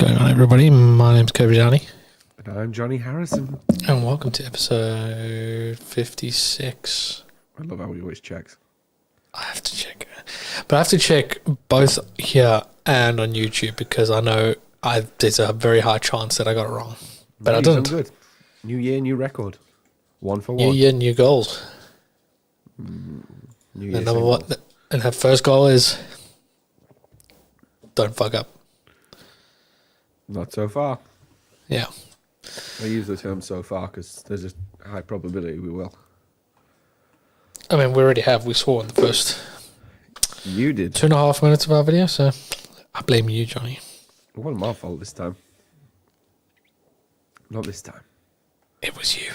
going on, everybody? My name's Kirby Downey. And I'm Jonny Harrison. And welcome to episode 56. I love how he always checks. I have to check. But I have to check both here and on YouTube because I know there's a very high chance that I got it wrong. But I didn't. Good. New year, new record. One for New one. year, new goals. New year, And number one, and her first goal is don't fuck up. Not so far. Yeah. I use the term so far because there's a high probability we will. I mean, we already have. We swore in the first You did. 2.5 minutes of our video, so I blame you, Jonny. It wasn't my fault this time. Not this time. It was you.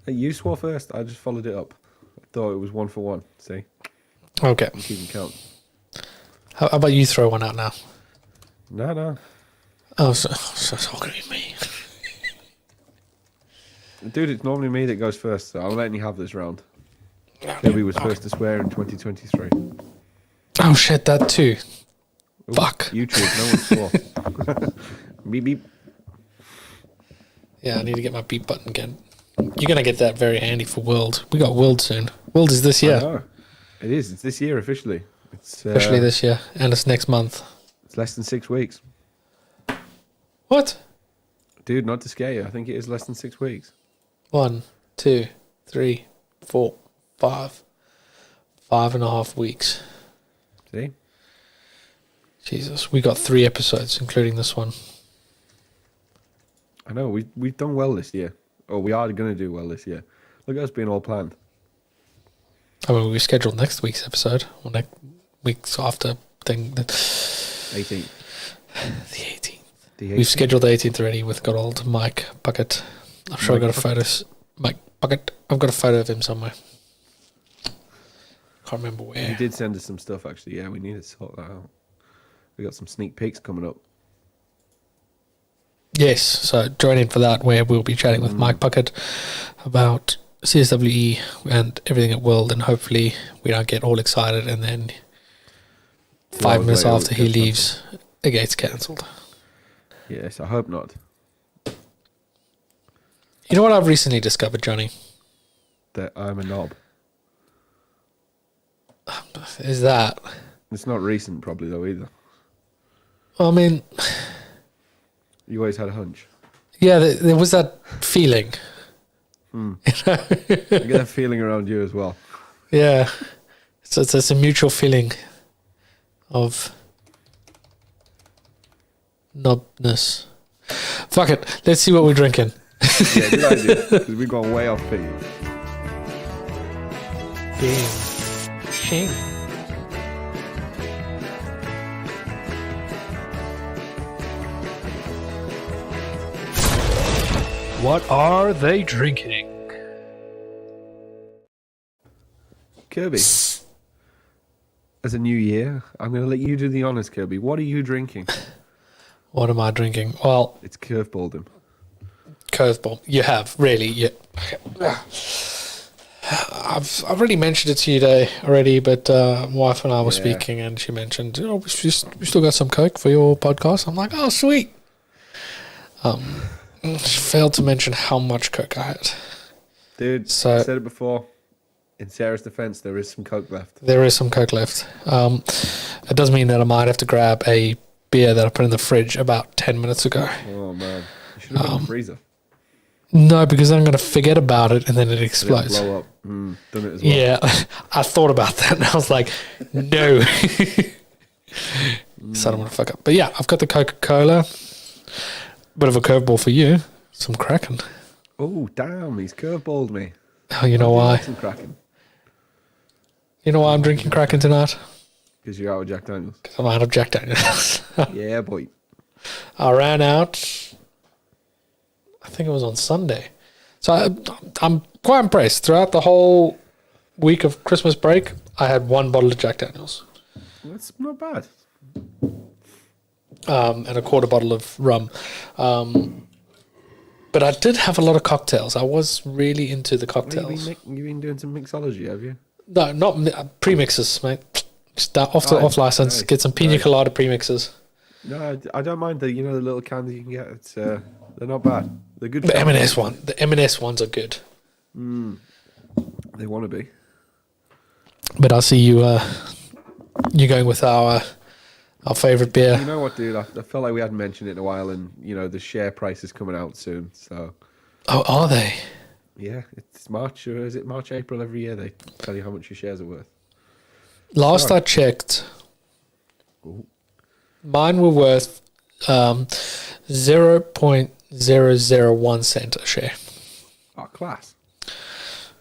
Hey, you swore first. I just followed it up. I thought it was one for one. See? Okay. I'm keeping count. How about you throw one out now? No. Oh, so it's all going to be me. Dude, it's normally me that goes first, so I'm letting you have this round. Kirby was first to swear in 2023. Oh, shit, that too. Ooh, Fuck. YouTube, no one swore. Beep, beep. Yeah, I need to get my beat button again. You're going to get that very handy for World. We got World soon. World is this I year. know. It is. It's this year officially. It's Officially this year. And it's next month. It's less than 6 weeks. What? Dude, not to scare you. I think it is less than 6 weeks. 1, 2, 3, 4, 5. 5.5 weeks. See? Jesus. We got 3 episodes, including this one. I know. We've done well this year. Or we are going to do well this year. Look at us being all planned. I mean, we scheduled next week's episode. Or next week's after thing. 18th. The 18th. The 18th. We've scheduled the 18th already with good old Mike Bucket. I'm sure I got a photo. Mike Bucket. I've got a photo of him somewhere. Can't remember where. He did send us some stuff, actually. Yeah, we need to sort that out. We got some sneak peeks coming up. Yes, so join in for that where we'll be chatting with Mike Bucket about CSWE and everything at World, and hopefully we don't get all excited and then 5 minutes after he leaves, it gets cancelled. Yes, I hope not. You know what I've recently discovered, Jonny? That I'm a knob. Is that... It's not recent, probably, though, either. Well, I mean... You always had a hunch. Yeah, there was that feeling. I get that feeling around you as well. Yeah. So it's a mutual feeling of knobness. Fuck it. Let's see what we're drinking. Yeah, good idea. Because we've gone way off theme. Bing. Shing. What are they drinking? Kirby, as a new year, I'm going to let you do the honors, Kirby. What are you drinking? What am I drinking? Well, It's curveballed him. curveball. You have, really. Yeah. I've already mentioned it to you today already, but my wife and I were speaking and she mentioned, we still got some Coke for your podcast. I'm like, oh, sweet. She failed to mention how much Coke I had. Dude, So- I said it before. In Sarah's defense, there is some Coke left. There is some Coke left. It does mean that I might have to grab a beer that I put in the fridge about 10 minutes ago. Oh, man. You should have put it in the freezer. No, because then I'm going to forget about it and then it It'll explodes. blow up. Done it as well. Yeah, I thought about that and I was like, no. So I don't want to fuck up. But yeah, I've got the Coca-Cola. Bit of a curveball for you. Some Kraken. Oh, damn. He's curveballed me. Oh, you know why? Some Kraken. You know why I'm drinking Kraken tonight? Because you're out of Jack Daniels. Because I'm out of Jack Daniels. Yeah, boy. I ran out, I think it was on Sunday. So I'm quite impressed. Throughout the whole week of Christmas break, I had 1 bottle of Jack Daniels. That's not bad. And a quarter bottle of rum. But I did have a lot of cocktails. I was really into the cocktails. You've been doing some mixology, have you? No, not premixes, mate. Just off license. nice, Get some pina colada premixes. No, I don't mind the the little cans you can get. It's they're not bad. They're good. The M&S ones are good. They want to be. But I see you. You going with our favorite beer? You know what, dude? I felt like we hadn't mentioned it in a while, and the share price is coming out soon. So. Oh, are they? Yeah, it's March, or is it March, April every year? They tell you how much your shares are worth. Last I checked, Ooh. mine were worth 0.001 cent a share. Oh, class.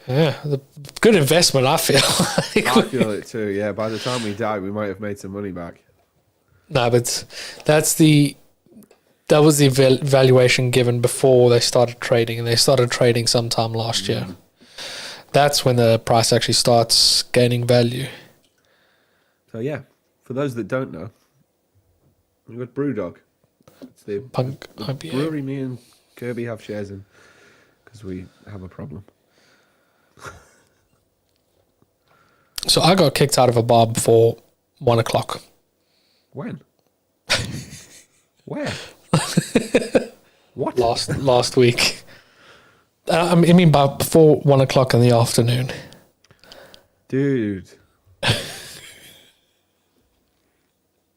Yeah, the good investment, I feel. I feel it too, yeah. By the time we die, we might have made some money back. No, but that was the valuation given before they started trading, and they started trading sometime last year. That's when the price actually starts gaining value. So yeah, for those that don't know, we've got Brewdog. It's the IPA. brewery me and Kirby have shares in because we have a problem. So I got kicked out of a bar before 1 o'clock. When? Where? What? Last week. I mean, before 1 o'clock in the afternoon. Dude.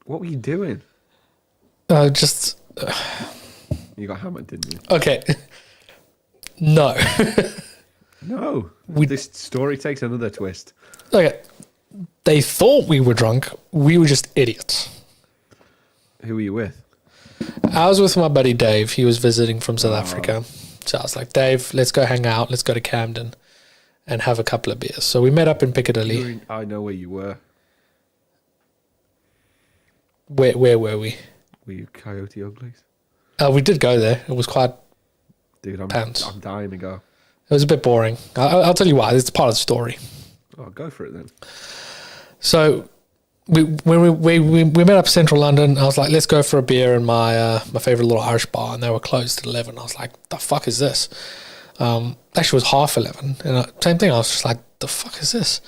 What were you doing? Just... You got hammered, didn't you? Okay. No. No. This story takes another twist. Okay. They thought we were drunk. We were just idiots. Who were you with? I was with my buddy Dave. He was visiting from South Africa. So I was like, Dave, let's go hang out. Let's go to Camden and have a couple of beers. So we met up in Piccadilly. I know where you were. Where were we? Were you Coyote Uglies? We did go there. It was quite... Dude, I'm dying to go. It was a bit boring. I'll tell you why. It's part of the story. Oh, go for it then. So when we met up Central London, I was like, let's go for a beer in my favorite little Irish bar, and they were closed at 11. I was like, the fuck is this? Actually, it was 11:30, and same thing. I was just like, the fuck is this?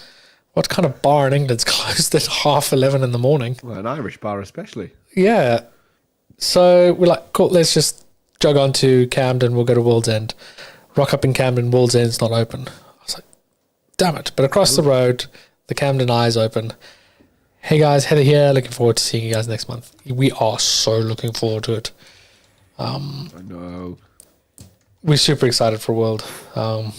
What kind of bar in England's closed at 11:30 in the morning? Well, an Irish bar especially. Yeah. So we're like, cool, let's just jog on to Camden. We'll go to World's End. Rock up in Camden, World's End's not open. I was like, damn it. But across the road, the Camden Eye is open. Hey guys, Heather here. Looking forward to seeing you guys next month. We are so looking forward to it. I know. We're super excited for World. I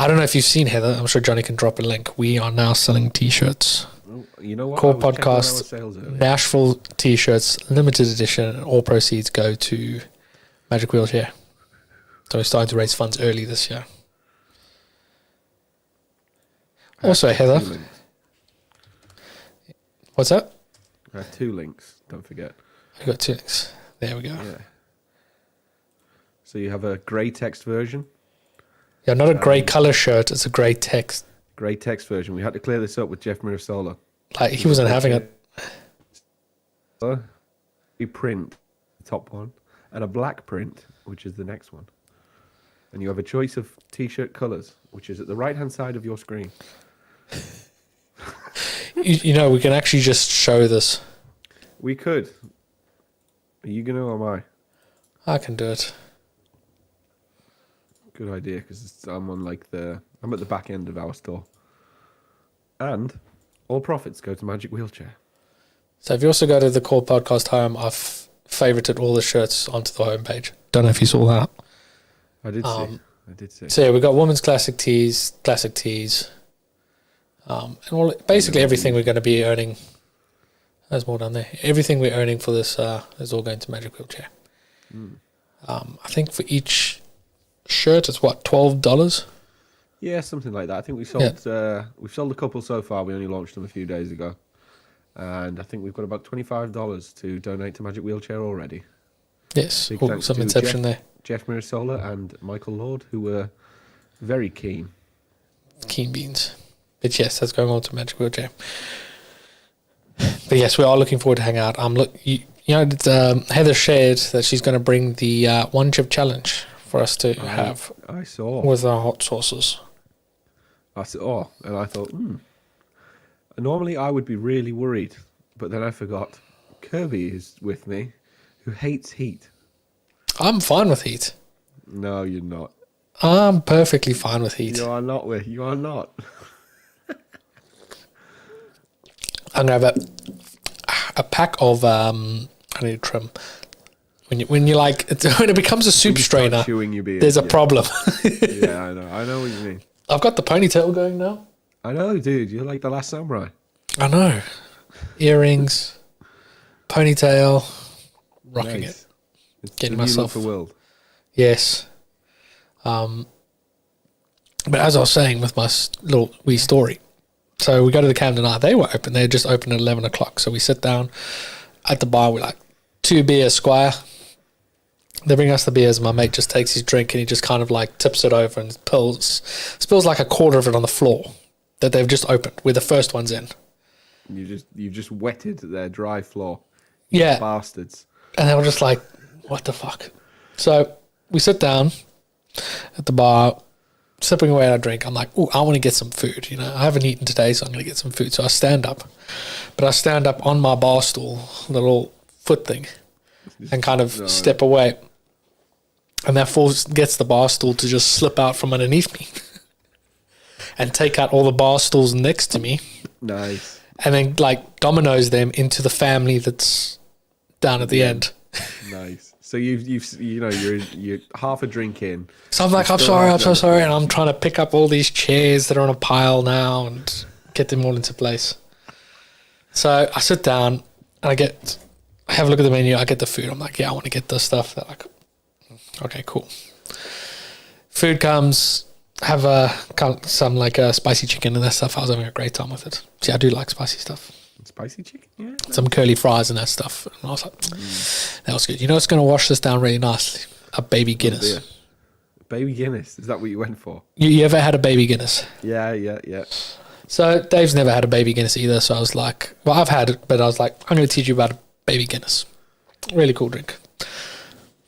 don't know if you've seen Heather. I'm sure Jonny can drop a link. We are now selling T-shirts. Oh, you know what? Core Podcast, Nashville T-shirts, limited edition, and all proceeds go to Magic Wheelchair. So we're starting to raise funds early this year. Also, Heather. What's that? I have 2 links, don't forget. I got 2 links. There we go. Yeah. So you have a grey text version. Yeah, not a grey colour shirt, it's a grey text. Grey text version. We had to clear this up with Jeff Mirasola. Like, he wasn't having it. You print, the top one, and a black print, which is the next one. And you have a choice of T-shirt colours, which is at the right-hand side of your screen. You know, we can actually just show this. We could. Are you going to or am I? I can do it. Good idea, because I'm at the back end of our store. And all profits go to Magic Wheelchair. So if you also go to the Core Podcast home, I've favorited all the shirts onto the homepage. Don't know if you saw that. I did see. So yeah, we've got women's classic tees, and basically everything we're going to be earning. There's more down there. Everything we're earning for this is all going to Magic Wheelchair. I think for each shirt, it's what, $12? Yeah, something like that. I think we've sold a couple so far. We only launched them a few days ago, and I think we've got about $25 to donate to Magic Wheelchair already. Yes, some inception there. Jeff Mirasola and Michael Lord, who were very keen. Keen beans. But yes, that's going on to Magic Wheelchair. But yes, we are looking forward to hang out. Heather shared that she's going to bring the one chip challenge for us to have. I saw with our hot sauces. I saw, and I thought, Normally I would be really worried, but then I forgot Kirby is with me, who hates heat. I'm fine with heat. No, you're not. I'm perfectly fine with heat. You are not with. You are not. I'm gonna have a pack of I need to trim. When you like when it becomes a soup strainer, chewing your beard, there's a problem. Yeah, I know. I know what you mean. I've got the ponytail going now. I know, dude. You're like the last samurai. I know. Earrings, ponytail, rocking Nice. it. It's Getting the new myself- look for world. Yes. But as I was saying with my little wee story, so we go to the CAD Monkey Dinner. They were open. They just opened at 11 o'clock. So we sit down at the bar. We're like, 2 beers, Squire. They bring us the beers. My mate just takes his drink and he just kind of like tips it over and spills like a quarter of it on the floor that they've just opened where the first one's in. You've just wetted their dry floor. Yeah. Bastards. And they were just like, what the fuck? So we sit down at the bar, sipping away at our drink. I'm like, oh, I want to get some food. You know, I haven't eaten today, so I'm going to get some food. So I stand up. But I stand up on my bar stool, the little foot thing, and kind of step away. And that gets the bar stool to just slip out from underneath me and take out all the bar stools next to me. Nice. And then like dominoes them into the family that's down at the end. Nice. So you're half a drink in. So I'm like, I'm so sorry. And I'm trying to pick up all these chairs that are on a pile now and get them all into place. So I sit down and I have a look at the menu. I get the food. I'm like, yeah, I want to get this stuff. They're like, okay, cool. Food comes. Have some like spicy chicken and that stuff. I was having a great time with it. See, I do like spicy stuff. Spicy chicken, yeah. Some curly fries and that stuff. And I was like, that was good. You know what's going to wash this down really nicely? A baby Guinness. Beer. Baby Guinness. Is that what you went for? You ever had a baby Guinness? Yeah. So Dave's never had a baby Guinness either. So I was like, well, I've had it, but I was like, I'm going to teach you about a baby Guinness. Really cool drink.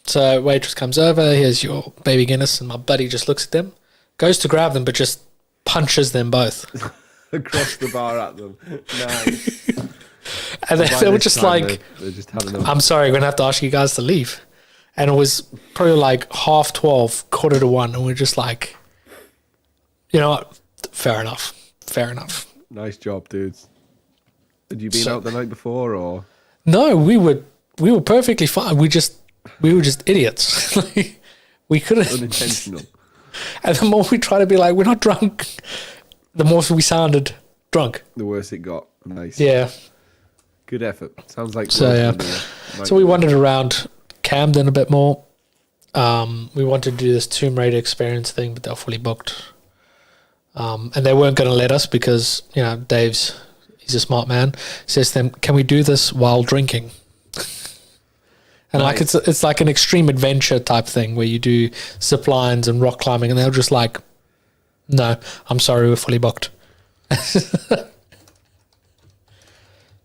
So waitress comes over. Here's your baby Guinness. And my buddy just looks at them, goes to grab them, but just punches them both. Across the bar at them. Nice. And they were just like, they just had enough. I'm sorry, we're going to have to ask you guys to leave. And it was probably like 12:30, 1:45. And we're just like, you know what? Fair enough. Nice job, dudes. Had you been out the night before, or? No, we were perfectly fine. We were just idiots. We couldn't. Unintentional. And the more we try to be like, we're not drunk, the more we sounded drunk. The worse it got. Nice. Yeah. Good effort. Sounds like. So yeah. So we wandered around Camden a bit more. We wanted to do this Tomb Raider experience thing, but they're fully booked. And they weren't going to let us because, you know, he's a smart man. Says to them, can we do this while drinking? And nice. like it's like an extreme adventure type thing where you do zip lines and rock climbing, and they're just like, no, I'm sorry, we're fully booked.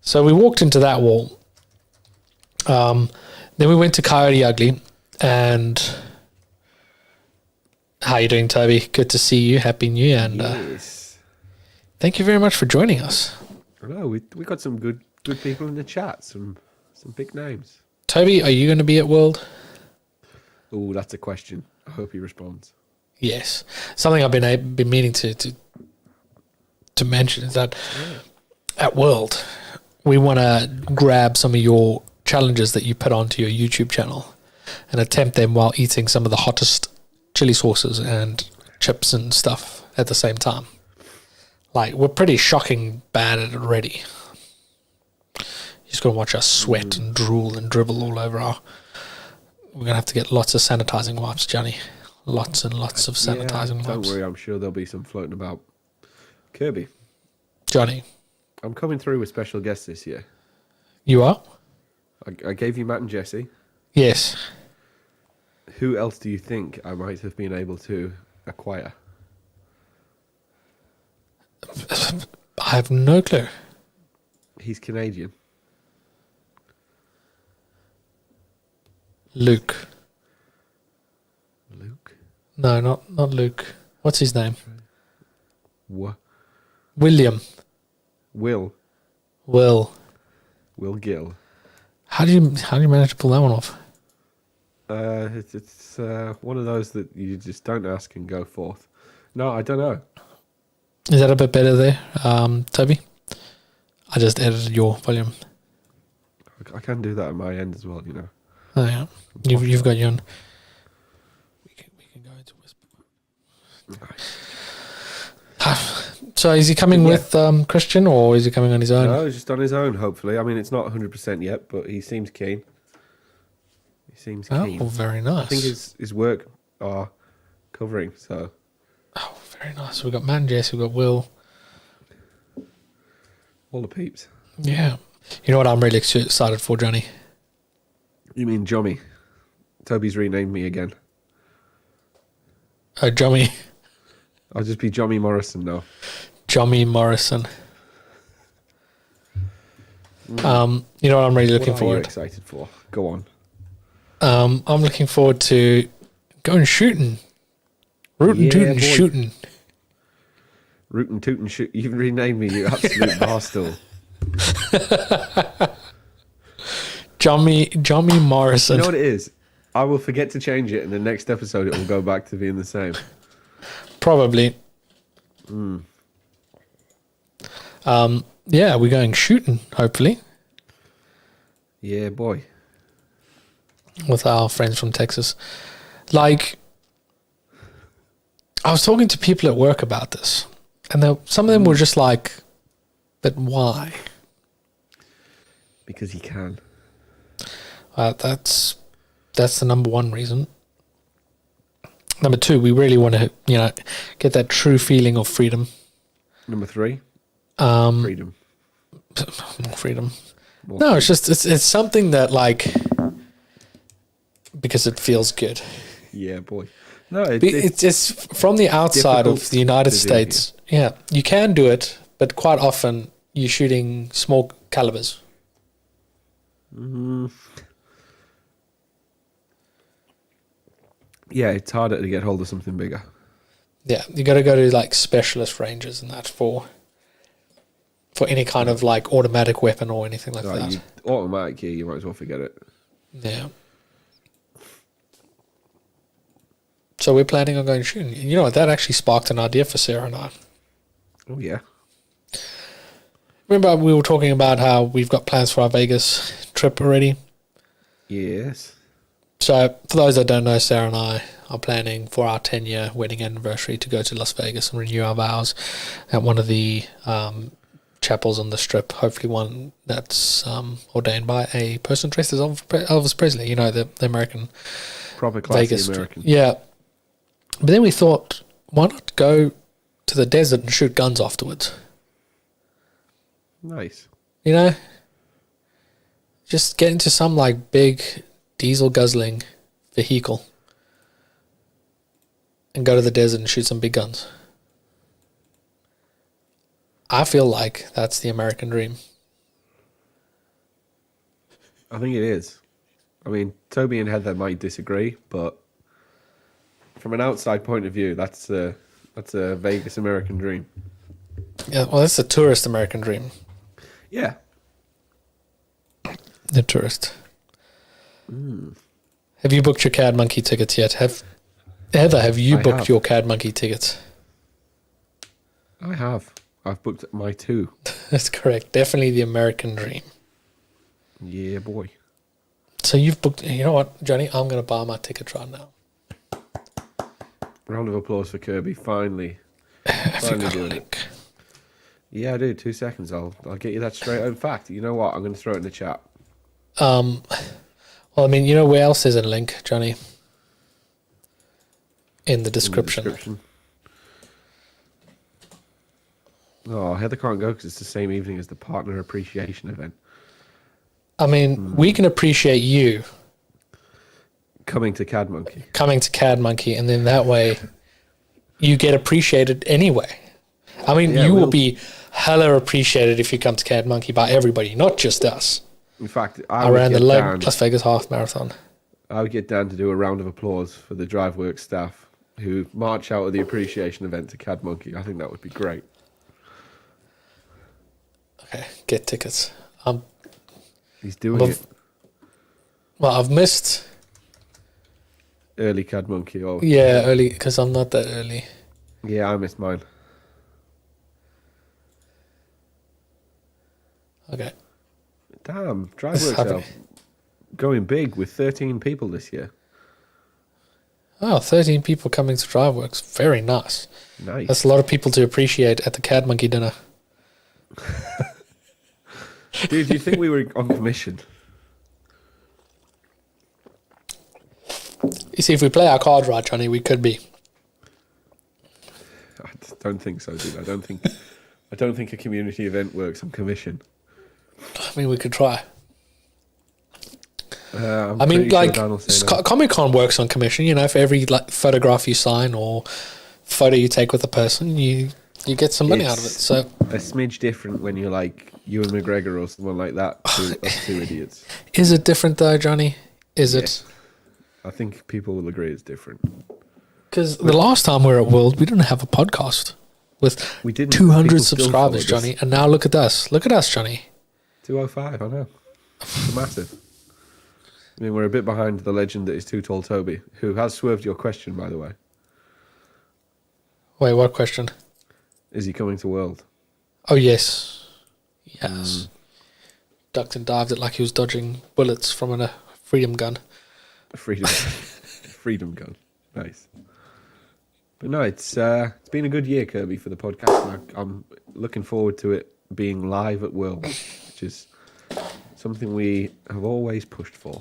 So we walked into that wall. Then we went to Coyote Ugly. And how you doing, Toby? Good to see you. Happy New Year. And yes. Thank you very much for joining us. I know we got some good people in the chat. Some big names. Toby, are you going to be at World? Oh, that's a question. I hope he responds. Yes. Something I've been meaning to mention is that at World, we want to grab some of your challenges that you put onto your YouTube channel and attempt them while eating some of the hottest chili sauces and chips and stuff at the same time. Like, we're pretty shocking bad at it already. You're just going to watch us sweat and drool and dribble all over our... We're going to have to get lots of sanitizing wipes, Johnny. Lots and lots of sanitizing wipes. Don't worry, I'm sure there'll be some floating about. Kirby. Johnny. I'm coming through with special guests this year. You are? I gave you Matt and Jesse. Yes. Who else do you think I might have been able to acquire? I have no clue. He's Canadian. Luke. Luke? No, not Luke. What's his name? What? William. Will Gill. How do you manage to pull that one off? It's one of those that you just don't ask and go forth. No, I don't know. Is that a bit better there, Toby? I just edited your volume. I can do that on my end as well, you know. Oh yeah, you've got your own. We can go into whisper. Nice. So is he coming with Christian, or is he coming on his own? No, he's just on his own. Hopefully, I mean it's not 100% yet, but he seems keen. He seems keen. Oh, very nice. I think his work are covering. So. Oh, very nice. We've got Matt and Jess. We've got Will. All the peeps. Yeah. You know what I'm really excited for, Jonny? You mean Jonny? Toby's renamed me again. Oh, Jonny. I'll just be Jonny Morrison now. Jonny Morrison. You know what I'm really looking What are forward? you excited for? Go on. I'm looking forward to going shooting. Rootin' tootin' shooting. Rootin' tootin' shoot. You've renamed me, you absolute barstool. Jonny Morrison. You know what it is? I will forget to change it, and the next episode it will go back to being the same. Probably. Yeah, we're going shooting, hopefully. Yeah, boy. With our friends from Texas. Like, I was talking to people at work about this, and some of them were just like, but why? Because he can. That's the number one reason. Number two, we really want to, get that true feeling of freedom. Number three, freedom. More freedom. More No, freedom. it's just it's something that like because it feels good. Yeah, boy. No, It's from the outside of the United to do, States. Yeah, you can do it, but quite often you're shooting small calibers. Yeah, it's harder to get hold of something bigger. Yeah, you got to go to like specialist ranges and that for any kind of like automatic weapon or anything like that. Automatic here, you might as well forget it. Yeah. So we're planning on going shooting. You know what? That actually sparked an idea for Sarah and I. Oh, yeah. Remember we were talking about how we've got plans for our Vegas trip already? Yes. So for those that don't know, Sarah and I are planning for our 10-year wedding anniversary to go to Las Vegas and renew our vows at one of the chapels on the Strip, hopefully one that's ordained by a person dressed as Elvis Presley, the American Proper classy Vegas American. Yeah. But then we thought, why not go to the desert and shoot guns afterwards? Nice. Just get into some like big diesel guzzling vehicle and go to the desert and shoot some big guns. I feel like that's the American dream. I think it is. I mean, Toby and Heather might disagree, but from an outside point of view, that's a Vegas American dream. Yeah, well, that's a tourist American dream. Yeah. The tourist. Have you booked your CAD Monkey tickets yet? Heather, have you booked your CAD Monkey tickets? I have. I've booked my 2. That's correct. Definitely the American dream. Yeah, boy. So you've booked... You know what, Jonny? I'm going to buy my ticket right now. Round of applause for Kirby. Finally Have you got a doing link? Yeah, I do. 2 seconds. I'll get you that straight. In fact, you know what? I'm going to throw it in the chat. Well, I mean, you know where else there's a link, Jonny? In the description. Oh, Heather can't go because it's the same evening as the partner appreciation event. I mean, we can appreciate you Coming to CAD Monkey. coming to CAD Monkey, and then that way you get appreciated anyway. I mean, Yeah, you will we'll- be hella appreciated if you come to CAD Monkey by everybody, not just us. In fact, I ran the Las Vegas Half Marathon. I would get Dan to do a round of applause for the DriveWorks staff who march out of the appreciation event to CAD Monkey. I think that would be great. Okay, get tickets. He's doing it. Well, I've missed. Early CAD Monkey. Or Yeah, early, because I'm not that early. Yeah, I missed mine. Okay. Damn, This is DriveWorks happening. are going big with 13 people this year. Oh, 13 people coming to DriveWorks. Very nice. Nice. That's a lot of people to appreciate at the CAD Monkey Dinner. Dude, do you think we were on commission? You see, if we play our cards right, Jonny, we could be. I don't think so, dude. I don't think a community event works on commission. I mean, we could try. I'm I mean, pretty sure like, Dan will say no. Comic Con works on commission. You know, for every like photograph you sign or photo you take with a person, you get some money out of it. It's So a smidge different when you're like Ewan McGregor or someone like that to us two idiots. is it different though, Johnny? Is it? I think people will agree it's different. Because the last time we were at World, we didn't have a podcast with We didn't. 200 People still subscribers, followed us. Johnny. And now look at us. Look at us, Johnny. 205, I know. It's massive. I mean, we're a bit behind the legend that is Too Tall Toby, who has swerved your question, by the way. Wait, what question? Is he coming to World? Oh, yes. Yes. Ducked and dived it like he was dodging bullets from a freedom gun. Freedom gun. Nice. But no, it's been a good year, Kirby, for the podcast. And I'm looking forward to it being live at World, which is something we have always pushed for.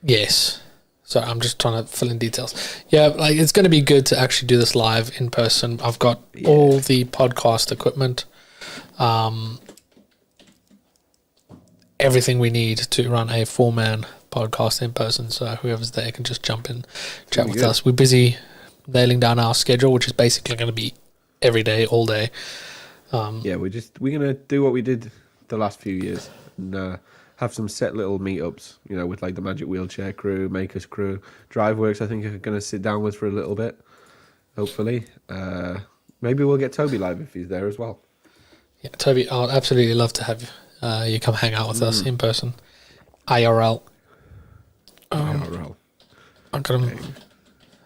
Yes. Sorry, I'm just trying to fill in details. Yeah, like it's going to be good to actually do this live in person. I've got all the podcast equipment, everything we need to run a 4-man podcast in person. So whoever's there can just jump in, chat with us. We're busy nailing down our schedule, which is basically going to be every day, all day. Yeah, we're gonna do what we did the last few years and have some set little meetups, you know, with like the Magic Wheelchair crew, Makers crew, DriveWorks. I think are gonna sit down with for a little bit, hopefully. Maybe we'll get Toby live if he's there as well. Yeah, Toby, I'd absolutely love to have you come hang out with us in person, IRL. IRL. I'm gonna.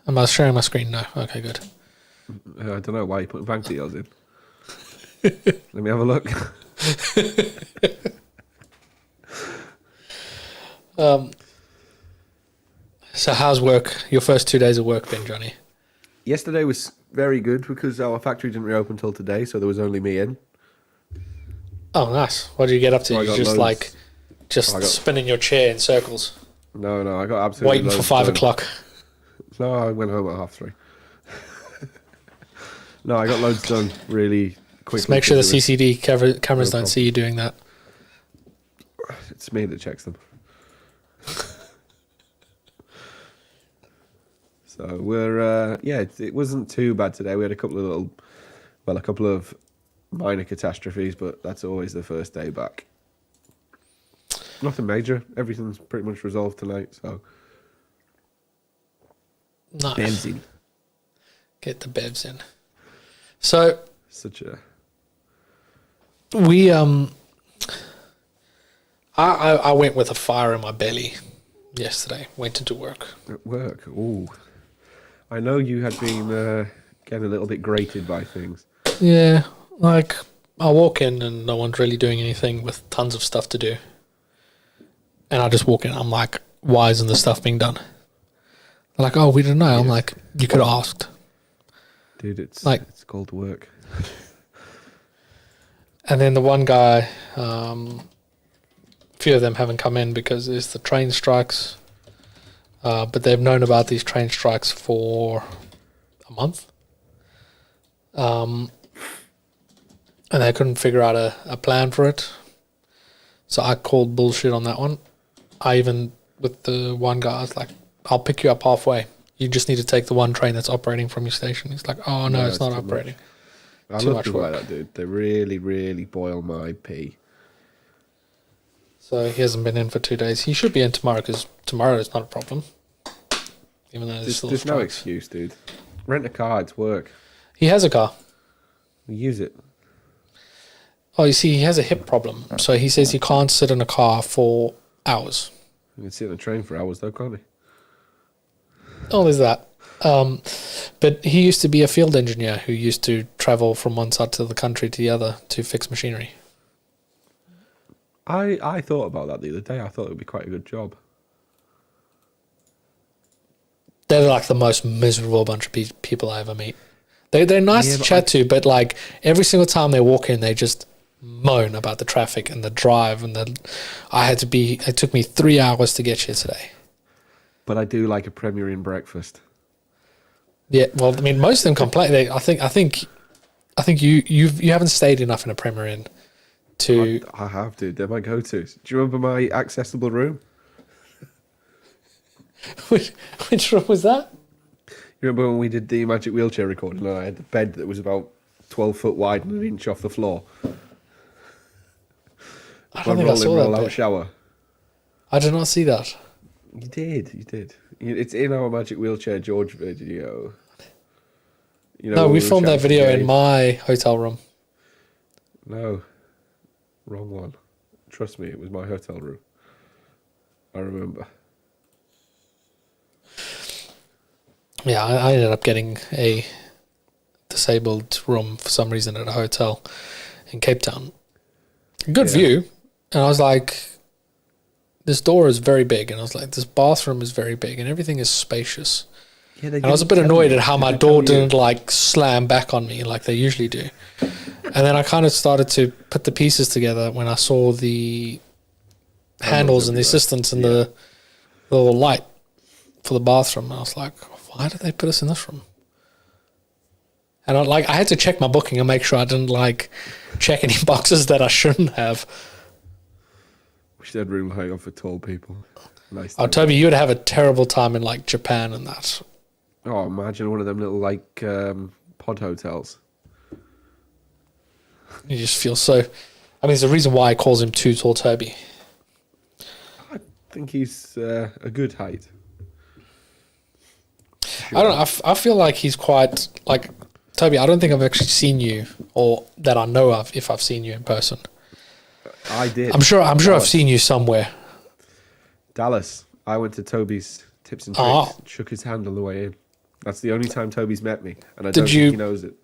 Am I sharing my screen? No. Okay, good. I don't know why you put bank details in. Let me have a look. So how's work? Your first 2 days of work been, Johnny? Yesterday was very good because our factory didn't reopen until today, so there was only me in. Oh, nice. What did you get up to? So I You got just loads. I got- spinning your chair in circles, No, I got absolutely waiting for loads 5 done. o'clock. No, I went home at 3:30. No, I got loads done really quickly. Just make sure the because CCD cameras No don't problem. see you doing that. it's me that checks them. So we're it wasn't too bad today. We had a couple of minor catastrophes, but that's always the first day back. Nothing major. Everything's pretty much resolved tonight. So Nice. benzene, Get the bevs in. So such a we I went with a fire in my belly yesterday. Went into work. at work. Ooh, I know you had been getting a little bit grated by things. Yeah, like I walk in and no one's really doing anything with tons of stuff to do. And I just walk in, I'm like, why isn't the stuff being done? They're like, oh, we didn't know. I'm like, you could have asked. Dude, it's called work. And then the one guy, a few of them haven't come in because there's the train strikes. But they've known about these train strikes for a month. And they couldn't figure out a plan for it. So I called bullshit on that one. I even, with the one guy, I was like, I'll pick you up halfway. You just need to take the one train that's operating from your station. He's like, oh, no, it's not too operating. I Too love much people work. like that, dude. They really, really boil my pee. So he hasn't been in for 2 days. He should be in tomorrow because tomorrow is not a problem. Even though there's still There's no strikes. excuse, dude. Rent a car, it's work. He has a car. We use it. Oh, you see, he has a hip problem. So he says he can't sit in a car for hours. You can sit on a train for hours, though, can't he? Oh, there's that. But he used to be a field engineer who used to travel from one side of the country to the other to fix machinery. I thought about that the other day. I thought it would be quite a good job. They're like the most miserable bunch of people I ever meet. They're nice to chat to, but like every single time they walk in, they just moan about the traffic and the drive and it took me 3 hours to get here today. But I do like a Premier Inn breakfast. Yeah, well, I mean, most of them complain. I think you haven't stayed enough in a Premier Inn to. I have, dude. They're my go-tos. Do you remember my accessible room? Which room was that? You remember when we did the Magic Wheelchair recording and I had the bed that was about 12 foot wide and an inch off the floor? I don't think I saw that bit. Shower. I did not see that. You did. It's in our Magic Wheelchair George video. You know, no, we filmed that video in my hotel room. No, wrong one. Trust me, it was my hotel room. I remember. Yeah, I ended up getting a disabled room for some reason at a hotel in Cape Town. Good view. And I was like, this door is very big. And I was like, this bathroom is very big and everything is spacious. Yeah, and I was a bit annoyed at how my door didn't like slam back on me like they usually do. And then I kind of started to put the pieces together when I saw the handles and the assistants and the little light for the bathroom. And I was like, why did they put us in this room? And I had to check my booking and make sure I didn't like check any boxes that I shouldn't have. Wish they had room high up for tall people. Nice. Oh, Toby, you would have a terrible time in like Japan and that. Oh, imagine one of them little like pod hotels. You just feel so. I mean, there's a reason why he calls him Too Tall Toby. I think he's a good height. Sure. I don't know. I feel like he's quite like Toby. I don't think I've actually seen you, or that I know of, if I've seen you in person. I did. I'm sure I've seen you somewhere. Dallas. I went to Toby's Tips and Tricks. Shook his hand on the way in. That's the only time Toby's met me, and I don't think he knows it.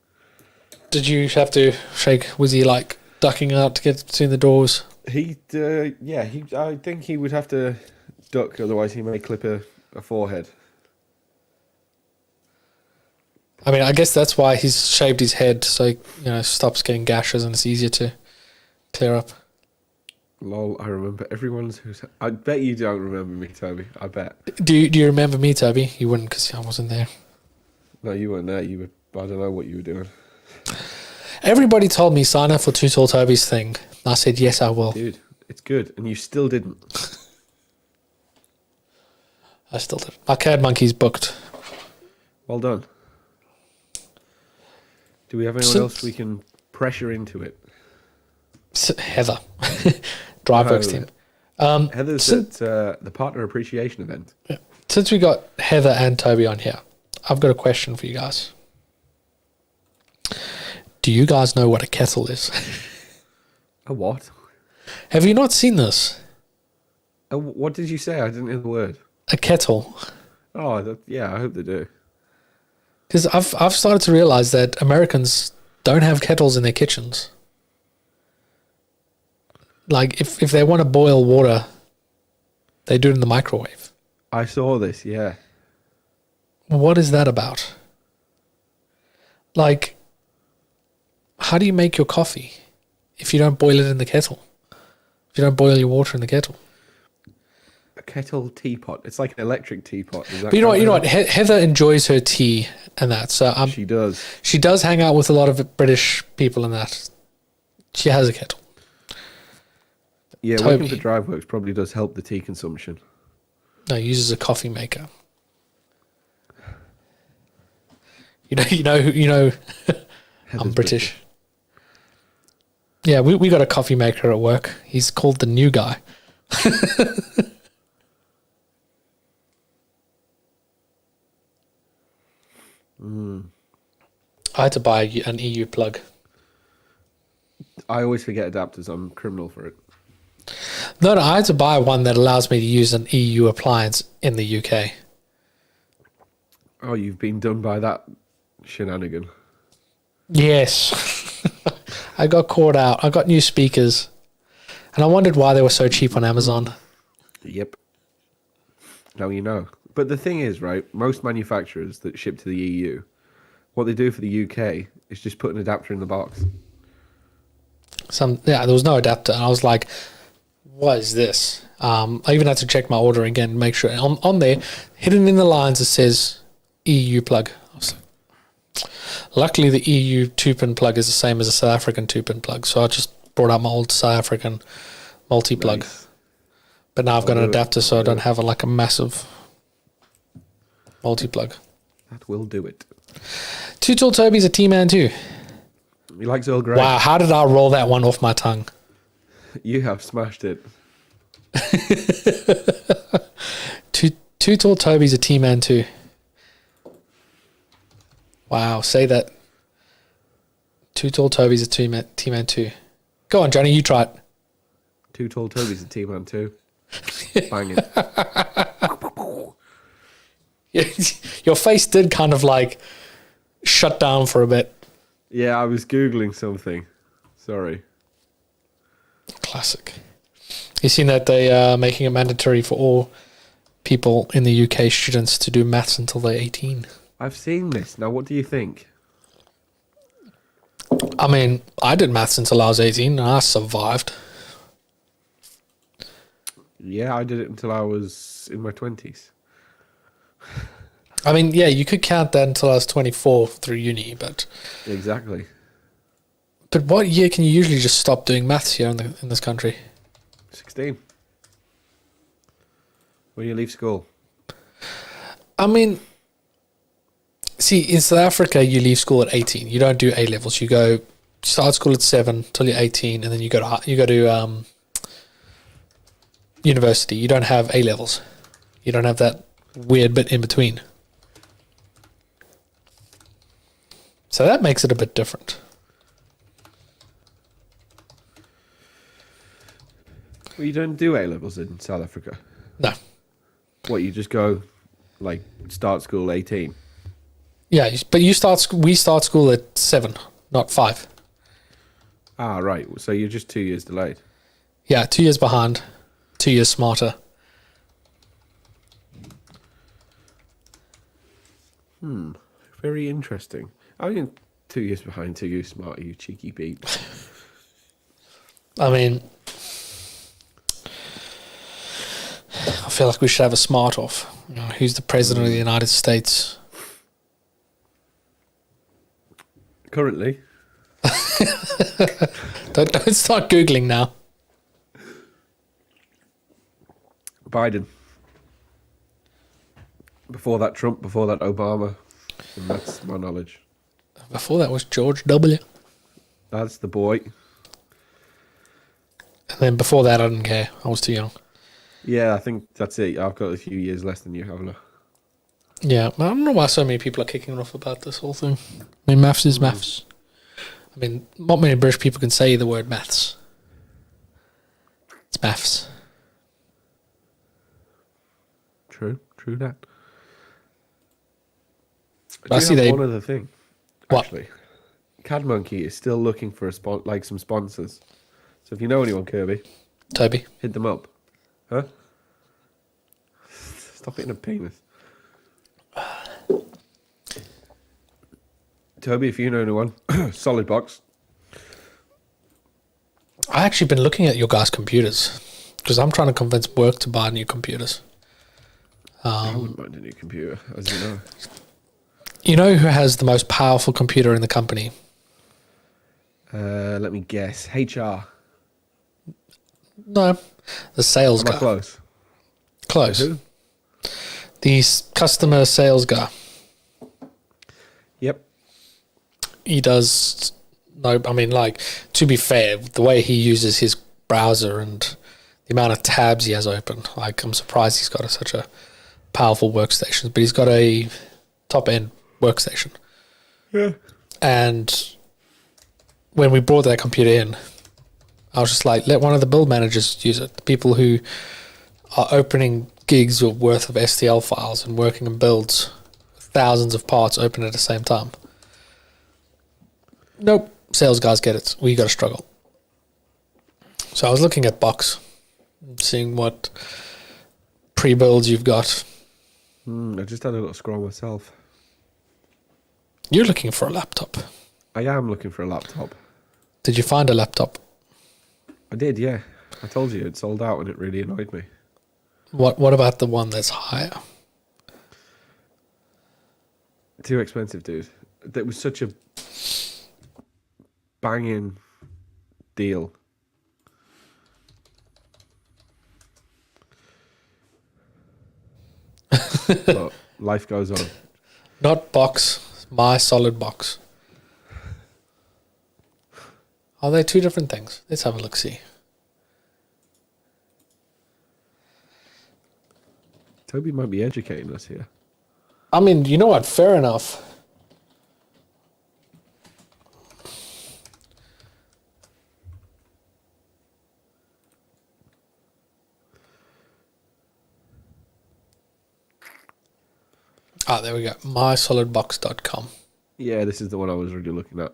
Did you have to shake? Was he like ducking out to get between the doors? I think he would have to duck, otherwise he may clip a forehead. I mean, I guess that's why he's shaved his head, so stops getting gashes and it's easier to clear up. Lol, I remember everyone's. I bet you don't remember me, Toby. I bet. Do you remember me, Toby? You wouldn't, because I wasn't there. No, you weren't there. You were. I don't know what you were doing. Everybody told me sign up for Too Tall Toby's thing. I said yes, I will. Dude, it's good, and you still didn't. I still did. My CAD Monkey's booked. Well done. Do we have anyone else we can pressure into it? Heather, DriveWorks team. Heather's at the partner appreciation event. Yeah. Since we got Heather and Toby on here, I've got a question for you guys. Do you guys know what a kettle is? A what? Have you not seen this? What did you say? I didn't hear the word. A kettle. Oh, yeah, I hope they do. Because I've started to realize that Americans don't have kettles in their kitchens. Like, if they want to boil water, they do it in the microwave. I saw this, yeah. What is that about? Like, how do you make your coffee if you don't boil it in the kettle? If you don't boil your water in the kettle? A kettle teapot. It's like an electric teapot. But you know what? Heather enjoys her tea and that. So she does. She does hang out with a lot of British people and that. She has a kettle. Yeah, working for DriveWorks probably does help the tea consumption. No, he uses a coffee maker. You know. I'm British. Yeah, we got a coffee maker at work. He's called the new guy. I had to buy an EU plug. I always forget adapters. I'm criminal for it. No, I had to buy one that allows me to use an EU appliance in the UK. Oh, you've been done by that shenanigan. Yes. I got caught out. I got new speakers. And I wondered why they were so cheap on Amazon. Yep. Now you know. But the thing is, right, most manufacturers that ship to the EU, what they do for the UK is just put an adapter in the box. There was no adapter. And I was like, what is this? I even had to check my order again and make sure. On there, hidden in the lines, it says EU plug. I was like, luckily, the EU 2-pin plug is the same as a South African 2-pin plug. So I just brought out my old South African multi-plug. Nice. But now I've got an adapter, so I don't have a massive multi-plug. That will do it. Two Tall Toby's a T-Man too. He likes Earl Grey. Wow, how did I roll that one off my tongue? You have smashed it. Two Tall Toby's a T-Man too. Wow, say that. Two Tall Toby's a T-Man too. Go on, Johnny, you try it. Two Tall Toby's a T-Man too. Banging. Your face did kind of shut down for a bit. Yeah, I was Googling something. Sorry. Classic. You seen that they are making it mandatory for all people in the UK, students, to do maths until they're 18. I've seen this. Now, what do you think? I mean, I did maths until I was 18 and I survived. Yeah, I did it until I was in my 20s. I mean, yeah, you could count that until I was 24 through uni, but... Exactly. But what year can you usually just stop doing maths here in this country? 16. When you leave school. I mean, see, in South Africa, you leave school at 18. You don't do A-levels. You start school at 7 till you're 18, and then you go to university. You don't have A-levels. You don't have that weird bit in between. So that makes it a bit different. Well, you don't do A-levels in South Africa? No. What, you just go, start school 18? Yeah, but we start school at 7, not 5. Ah, right. So you're just 2 years delayed. Yeah, 2 years behind, 2 years smarter. Very interesting. I mean, 2 years behind, 2 years smarter, you cheeky beat. I mean, I feel like we should have a smart off. Who's the president of the United States? Currently. Don't start Googling now. Biden. Before that, Trump. Before that, Obama. And that's my knowledge. Before that was George W. That's the boy. And then before that, I didn't care. I was too young. Yeah, I think that's it. I've got a few years less than you, haven't I? Yeah, I don't know why so many people are kicking off about this whole thing. I mean, maths is maths. I mean, not many British people can say the word maths. It's maths. True that. I see one other thing. What? Actually, CAD Monkey is still looking for some sponsors. So if you know anyone, Kirby, Toby, hit them up. Huh? Stop hitting a penis. Toby, if you know anyone, SOLIDWORKS. I actually been looking at your guys' computers because I'm trying to convince work to buy new computers. I wouldn't mind a new computer, as you know. You know who has the most powerful computer in the company? Let me guess. HR. No, the sales Am I guy. close? Close. Who? The customer sales guy. Yep. He does. No, I mean, to be fair, the way he uses his browser and the amount of tabs he has open, I'm surprised he's got such a powerful workstation. But he's got a top-end workstation. Yeah. And when we brought that computer in, I was just like, let one of the build managers use it. The people who are opening gigs worth of STL files and working in builds, thousands of parts open at the same time. Nope. Sales guys get it. We got to struggle. So I was looking at Box, seeing what pre-builds you've got. I just had a little scroll myself. You're looking for a laptop. I am looking for a laptop. Did you find a laptop? I did, yeah. I told you it sold out and it really annoyed me. What about the one that's higher? Too expensive, dude. That was such a banging deal. But life goes on. Not Box, my SolidWorks. Are they two different things? Let's have a look-see. Toby might be educating us here. I mean, you know what? Fair enough. Ah, there we go. MySolidBox.com. Yeah, this is the one I was really looking at.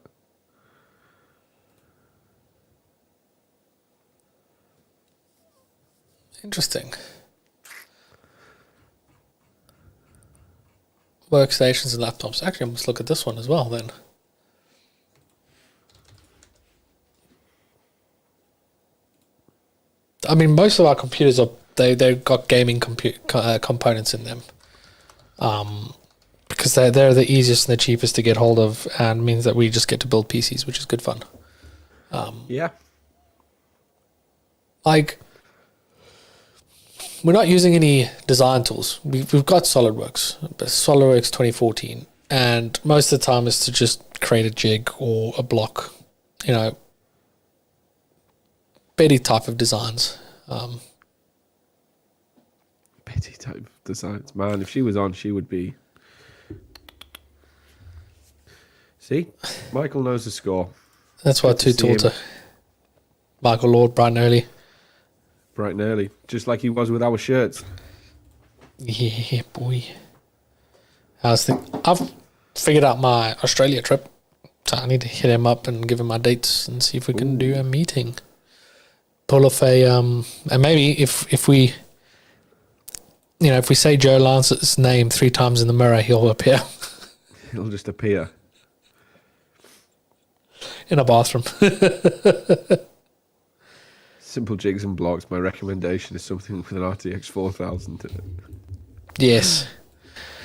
Interesting. Workstations and laptops. Actually, I must look at this one as well then. I mean, most of our computers are they've got gaming components in them. Because they're the easiest and the cheapest to get hold of, and means that we just get to build PCs, which is good fun. Yeah. Like, we're not using any design tools. We've got SolidWorks, but SolidWorks 2014, and most of the time is to just create a jig or a block, you know, Betty type of designs. Betty type of designs. Man, if she was on, she would be... See? Michael knows the score. That's why two tall to Michael Lord, bright and early. Bright and early. Just like he was with our shirts. Yeah, boy. I've figured out my Australia trip, so I need to hit him up and give him my dates and see if we can do a meeting. Pull off a and maybe if we, you know, if we say Joe Lance's name 3 times in the mirror, he'll appear. He'll just appear in a bathroom. Simple jigs and blocks. My recommendation is something with an RTX 4000 in it. Yes.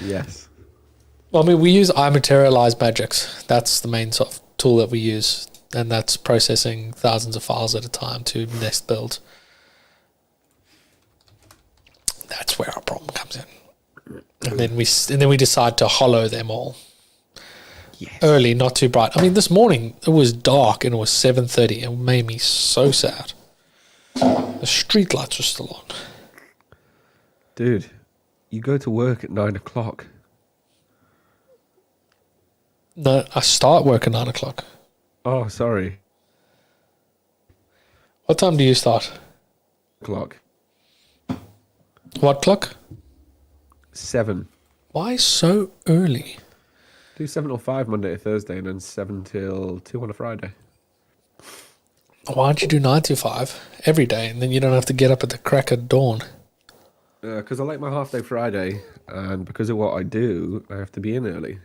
Yes. Well, I mean, we use iMaterialize Magics. That's the main sort of tool that we use, and that's processing thousands of files at a time to nest build. That's where our problem comes in. And then we decide to hollow them all. Yes. Early, not too bright. I mean, this morning it was dark and it was 7:30. It made me so sad. The street lights were still on. Dude, you go to work at 9 o'clock. No, I start work at 9 o'clock. Oh, sorry. What time do you start? Clock. What clock? 7. Why so early? Do 7 till 5 Monday to Thursday, and then 7 till 2 on a Friday. Why don't you do 9 to 5 every day, and then you don't have to get up at the crack of dawn? Because I like my half day Friday, and because of what I do, I have to be in early.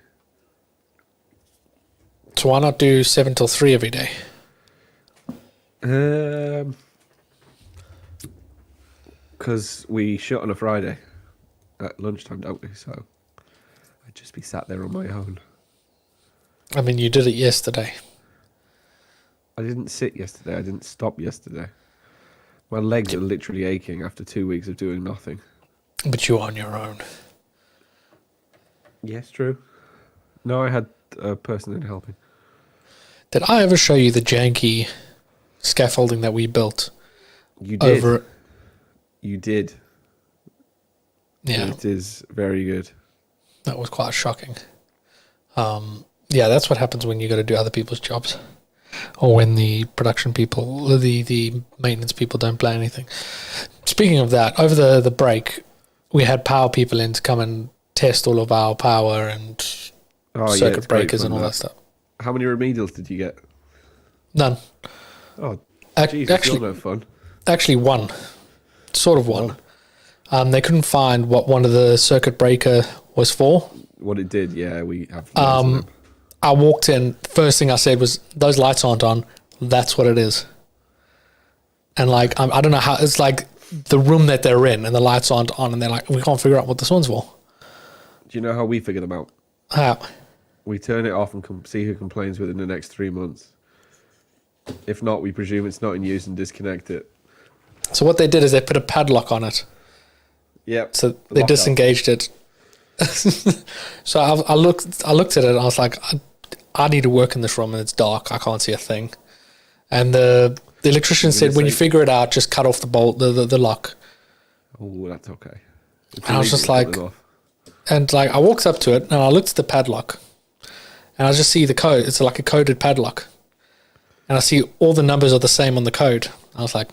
So why not do 7 till 3 every day? Because we shut on a Friday at lunchtime, don't we? So I'd just be sat there on my own. I mean, you did it yesterday. I didn't sit yesterday. I didn't stop yesterday. My legs are literally aching after 2 weeks of doing nothing. But you're on your own. Yes, true. No, I had a person in helping. Did I ever show you the janky scaffolding that we built? You did. Over... You did. Yeah. It is very good. That was quite shocking. Yeah, that's what happens when you got to do other people's jobs. or when the production people, the maintenance people don't play anything. Speaking of that, over the break, we had power people in to come and test all of our power and circuit breakers and all that stuff. How many remedials did you get? None. Oh, Jesus, actually, you're no fun. Actually, one. Sort of one. They couldn't find what one of the circuit breaker was for. What it did, yeah, we have. I walked in. First thing I said was, "Those lights aren't on. That's what it is." And like, I don't know how. It's like the room that they're in, and the lights aren't on, and they're like, "We can't figure out what this one's for." Do you know how we figured them out? How? We turn it off and see who complains within the next 3 months. If not, we presume it's not in use and disconnect it. So what they did is they put a padlock on it. Yep. So they disengaged it. So I looked at it and I was like, I need to work in this room and it's dark. I can't see a thing. And the electrician said, when you figure it out, just cut off the bolt, the lock. Oh, that's okay. And I was just like, and like I walked up to it and I looked at the padlock and I just see the code. It's like a coded padlock. And I see all the numbers are the same on the code. I was like,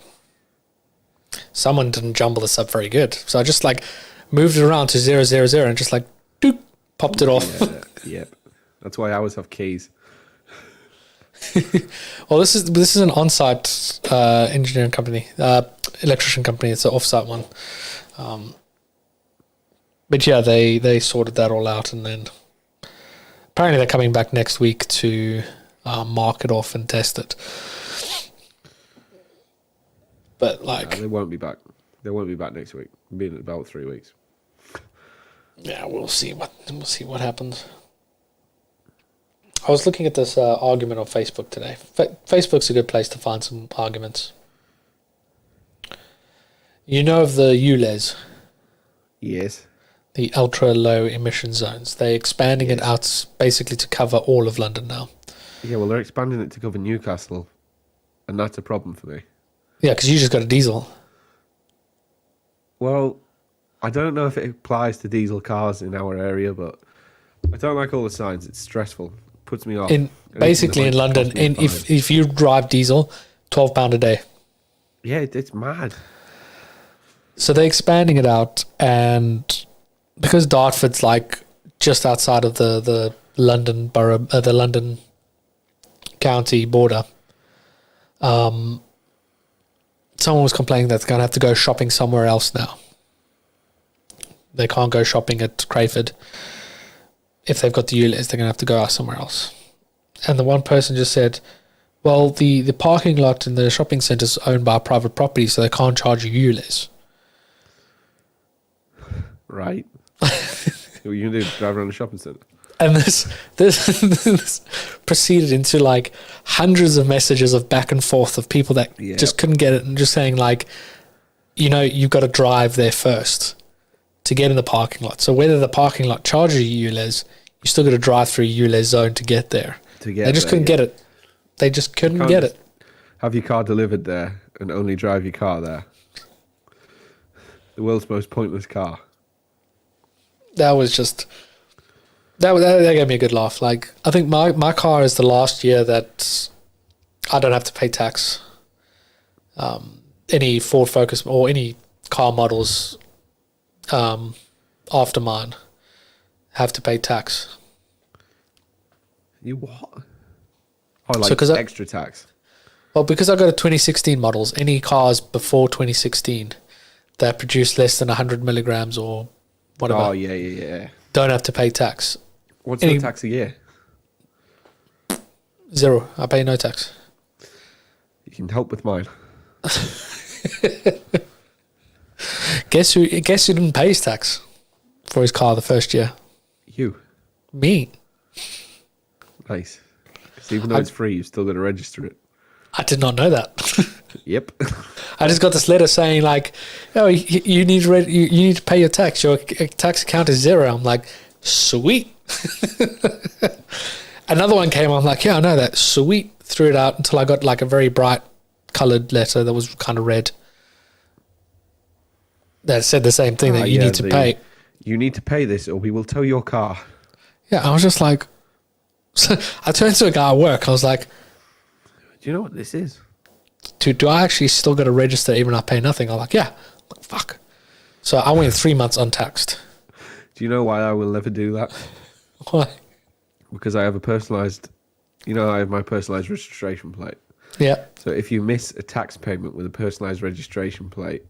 someone didn't jumble this up very good. So I just like moved it around to 000 and just like doop, popped it off. Yep. That's why I always have keys. Well, this is an on-site engineering company, electrician company. It's an off-site one. But yeah, they sorted that all out, and then apparently they're coming back next week to mark it off and test it. But like, they won't be back. They won't be back next week. It'll be in about 3 weeks. Yeah, we'll see what happens. I was looking at this argument on Facebook today. Facebook's a good place to find some arguments. You know of the ULEZ? Yes. The ultra low emission zones. They're expanding it out basically to cover all of London now. Yeah, well, they're expanding it to cover Newcastle, and that's a problem for me. Yeah, because you just got a diesel. Well, I don't know if it applies to diesel cars in our area, but I don't like all the signs. It's stressful. It puts me off. Basically in London, if you drive diesel, £12 a day. Yeah, it's mad. So they're expanding it out, and because Dartford's like just outside of the London borough, the London county border, someone was complaining that they're going to have to go shopping somewhere else now. They can't go shopping at Crayford. If they've got the ULEZ, they're going to have to go out somewhere else. And the one person just said, well, the parking lot in the shopping centre is owned by a private property, so they can't charge you ULEZ. Right. What are you going to do? Drive around the shopping centre? And this proceeded into like hundreds of messages of back and forth of people that just couldn't get it, and just saying like, you know, you've got to drive there first to get in the parking lot. So whether the parking lot charges you ULEZ, you still got to drive through a ULEZ zone to get there. They just couldn't get it. They just couldn't get it. Have your car delivered there and only drive your car there. The world's most pointless car. That was just... That gave me a good laugh. Like, I think my car is the last year that I don't have to pay tax. Any Ford Focus or any car models after mine have to pay tax. You what? Oh, like extra tax? Well, because I got a 2016 models, any cars before 2016 that produce less than 100 milligrams or whatever. Oh, yeah. Don't have to pay tax. What's the tax a year? 0. I pay no tax. You can help with mine. Guess who didn't pay his tax for his car the first year? You. Me. Nice. Because even though it's free, you've still got to register it. I did not know that. Yep. I just got this letter saying like, oh, you need to pay your tax. Your tax account is 0. I'm like, sweet. Another one came. I'm like, yeah, I know that. Sweet. Threw it out until I got like a very bright coloured letter that was kind of red that said the same thing, that you need to pay. You need to pay this or we will tow your car. Yeah, I was just like, I turned to a guy at work. I was like, Do you know what this is? Do I actually still got to register even if I pay nothing? I'm like, yeah. I'm like, fuck. So I went 3 months untaxed. Do you know why I will never do that? Why? Because I have a personalised, I have my personalised registration plate. Yeah. So if you miss a tax payment with a personalised registration plate,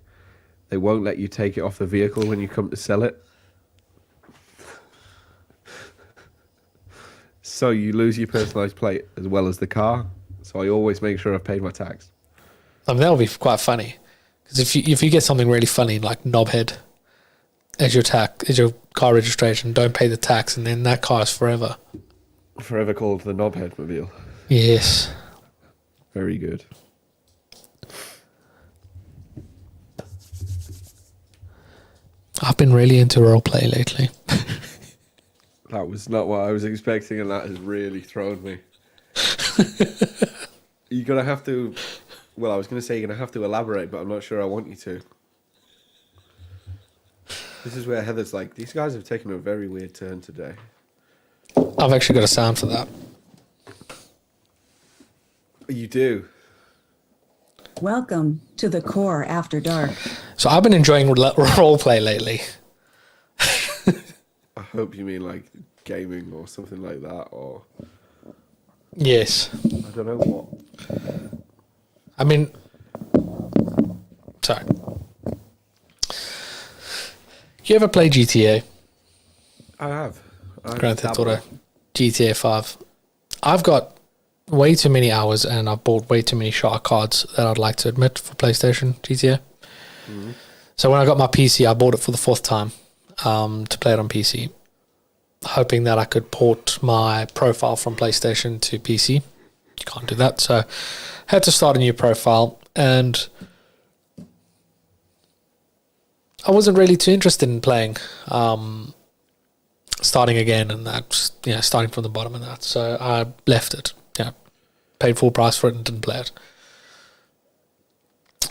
they won't let you take it off the vehicle when you come to sell it. So you lose your personalised plate as well as the car. So I always make sure I've paid my tax. I mean, that'll be quite funny. Because if you get something really funny like knobhead as your car registration, don't pay the tax, and then that car is forever. Forever called the knobhead mobile. Yes. Very good. I've been really into roleplay lately. That was not what I was expecting, and that has really thrown me. You're going to have to... Well, I was going to say you're going to have to elaborate, but I'm not sure I want you to. This is where Heather's like, these guys have taken a very weird turn today. I've actually got a sound for that. You do? Welcome to the Core After Dark. So I've been enjoying roleplay lately. I hope you mean like gaming or something like that, or... Yes. I don't know what. I mean... Sorry. You ever play GTA? I have. Grand Theft Auto. GTA 5. I've got way too many hours and I've bought way too many shark cards that I'd like to admit for PlayStation GTA. Mm-hmm. So when I got my PC, I bought it for the 4th time to play it on PC, hoping that I could port my profile from PlayStation to PC. You can't do that, so I had to start a new profile, and I wasn't really too interested in playing starting again and that, starting from the bottom and that. So I left it. Paid full price for it and didn't play it.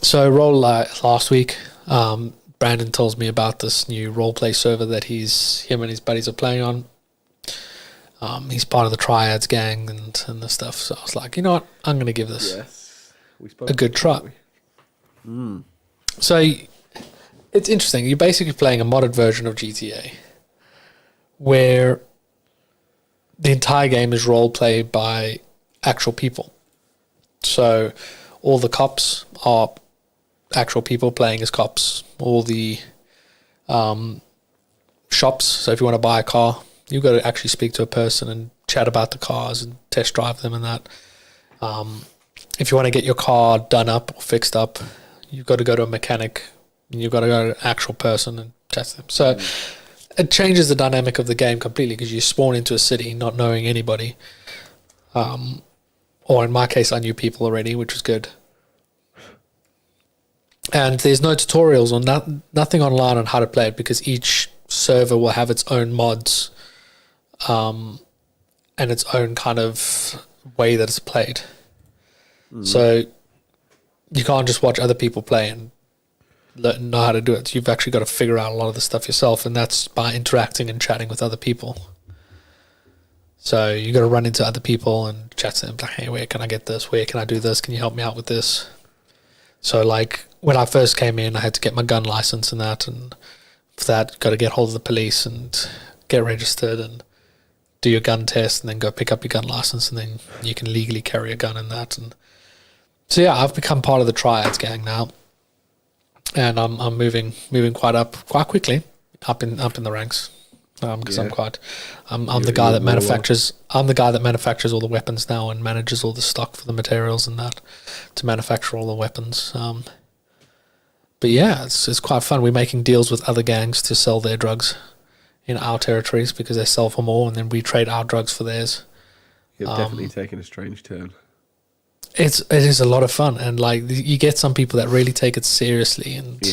So last week, Brandon tells me about this new roleplay server that him and his buddies are playing on. He's part of the Triads gang and the stuff. So I was like, you know what? I'm going to give this a good try. So it's interesting. You're basically playing a modded version of GTA where the entire game is roleplay by actual people. So all the cops are actual people playing as cops. All the shops, so if you want to buy a car, you've got to actually speak to a person and chat about the cars and test drive them and that. If you want to get your car done up or fixed up, you've got to go to a mechanic and you've got to go to an actual person and test them. So it changes the dynamic of the game completely because you spawn into a city not knowing anybody. Or in my case, I knew people already, which was good. And there's no tutorials or nothing online on how to play it because each server will have its own mods and its own kind of way that it's played. So you can't just watch other people play and know how to do it. You've actually got to figure out a lot of the stuff yourself, and that's by interacting and chatting with other people. So you got to run into other people and chat to them like, hey, where can I get this? Where can I do this? Can you help me out with this? So like when I first came in, I had to get my gun license and that, and for that, got to get hold of the police and get registered and do your gun test and then go pick up your gun license and then you can legally carry a gun and that. And so yeah, I've become part of the Triads gang now, and I'm moving quite quickly up in the ranks. Because I'm the guy that manufactures. I'm the guy that manufactures all the weapons now and manages all the stock for the materials and that to manufacture all the weapons. But yeah, it's quite fun. We're making deals with other gangs to sell their drugs in our territories because they sell for more, and then we trade our drugs for theirs. You've definitely taken a strange turn. It is a lot of fun, and like you get some people that really take it seriously and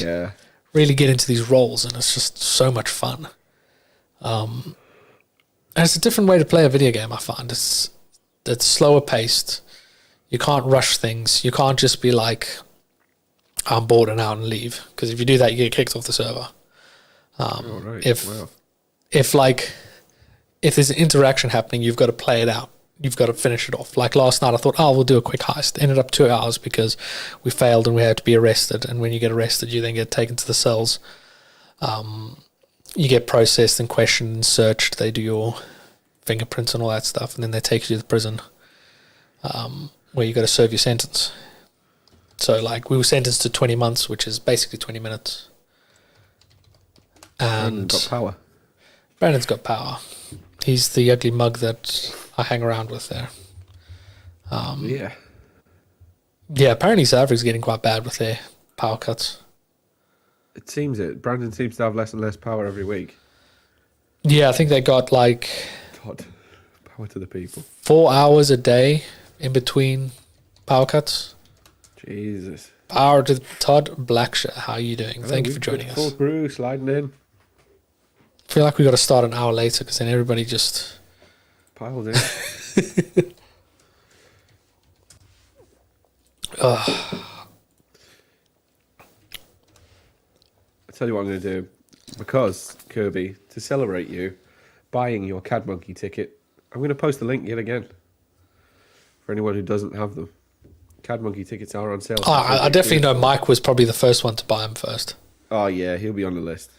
really get into these roles, and it's just so much fun. And it's a different way to play a video game, I find. It's slower paced. You can't rush things. You can't just be like, I'm bored and out and leave. Because if you do that, you get kicked off the server. If there's an interaction happening, you've got to play it out. you've got to finish it off. Like last night, I thought, we'll do a quick heist. Ended up 2 hours because we failed and we had to be arrested. And when you get arrested, you then get taken to the cells. You get processed and questioned and searched. They do your fingerprints and all that stuff, and then they take you to the prison where you got to serve your sentence. So, like, we were sentenced to 20 months, which is basically 20 minutes. And Brandon's got power. Brandon's got power. He's the ugly mug that I hang around with there. Yeah. Yeah, apparently South Africa's getting quite bad with their power cuts. It seems it. Brandon seems to have less and less power every week. Yeah, I think they got like... God, power to the people. 4 hours a day in between power cuts. Jesus. Power to Todd Blackshaw. How are you doing? Thank you for joining us. Full crew sliding in. I feel like we got to start an hour later because then everybody just... Piled in. I tell you what I'm going to do. Because, Kirby, to celebrate you buying your CAD Monkey ticket, I'm going to post the link yet again for anyone who doesn't have them. CAD Monkey tickets are on sale. I definitely know Mike was probably the first one to buy them first. Oh, yeah, he'll be on the list.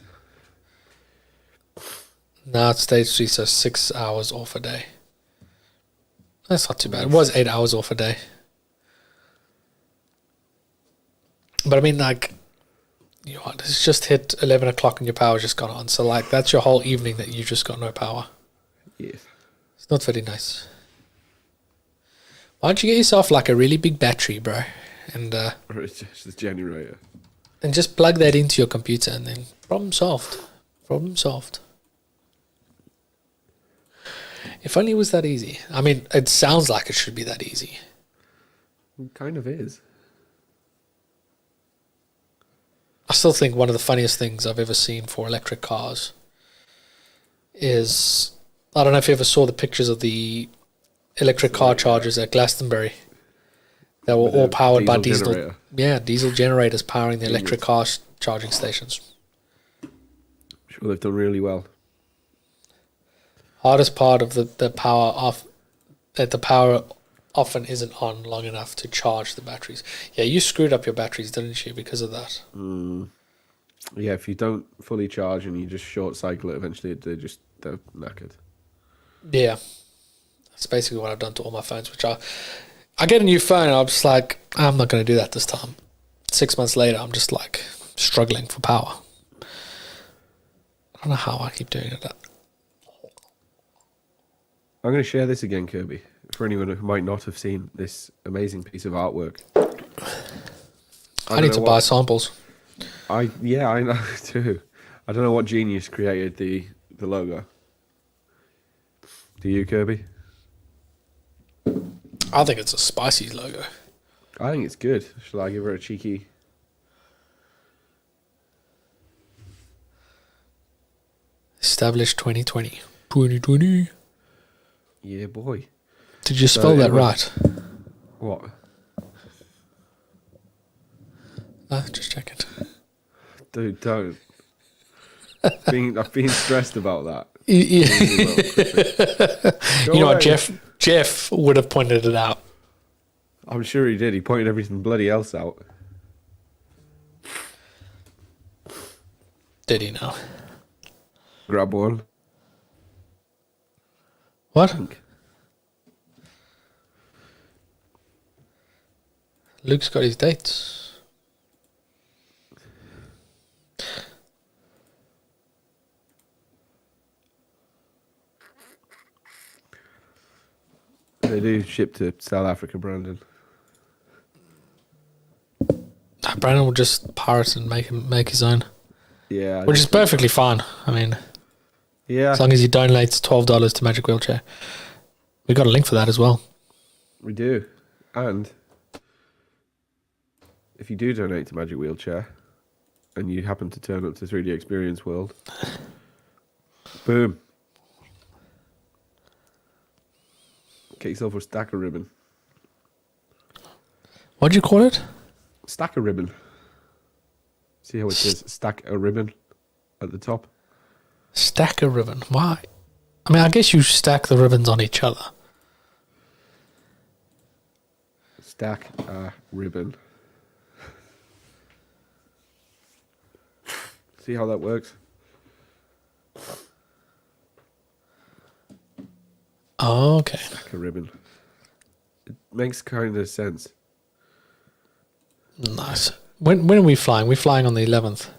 Now it's stage 3, so 6 hours off a day. That's not too bad. It was 8 hours off a day. But I mean, like, you know, it's just hit 11 o'clock and your power's just gone on. So, like, that's your whole evening that you just got no power. Yes. It's not very nice. Why don't you get yourself, like, a really big battery, bro? And Or it's just the generator. and just plug that into your computer and then problem solved. Problem solved. If only it was that easy. I mean, it sounds like it should be that easy. It kind of is. I still think one of the funniest things I've ever seen for electric cars is, I don't know if you ever saw the pictures of the electric car chargers at Glastonbury. They were all powered by diesel. Generator. Yeah, diesel generators powering the electric car charging stations. Sure, they've done really well. Hardest part of the power off, that the power often isn't on long enough to charge the batteries. Yeah, you screwed up your batteries, didn't you, because of that? Yeah, if you don't fully charge and you just short cycle it, eventually they're knackered. Yeah. That's basically what I've done to all my phones, which I get a new phone and I'm just like, I'm not going to do that this time. 6 months later, I'm just like struggling for power. I don't know how I keep doing it. I'm going to share this again, Kirby, for anyone who might not have seen this amazing piece of artwork. I need to buy samples. I know too. I don't know what genius created the logo. Do you, Kirby? I think it's a spicy logo. I think it's good. Shall I give her a cheeky... Established 2020. 2020. Yeah, boy. Did you spell that right? What? Just checking. Dude, don't. I've been stressed about that. You know what, away. Jeff would have pointed it out. I'm sure he did. He pointed everything bloody else out. Did he know? Grab one. What? Luke's got his dates. They do ship to South Africa, Brandon. Brandon will just pirate and make his own. Yeah. Which is perfectly fine. I mean, yeah. as long as he donates $12 to Magic Wheelchair. We got a link for that as well. We do. And if you do donate to Magic Wheelchair and you happen to turn up to 3D Experience World, boom. Get yourself a stack of ribbon. What'd you call it? Stack of ribbon. See how it says stack a ribbon at the top? Stack a ribbon. Why? I mean, I guess you stack the ribbons on each other. stack a ribbon. See how that works? Oh, okay. Stack a ribbon. It makes kind of sense. Nice. When are we flying? We're flying on the 11th.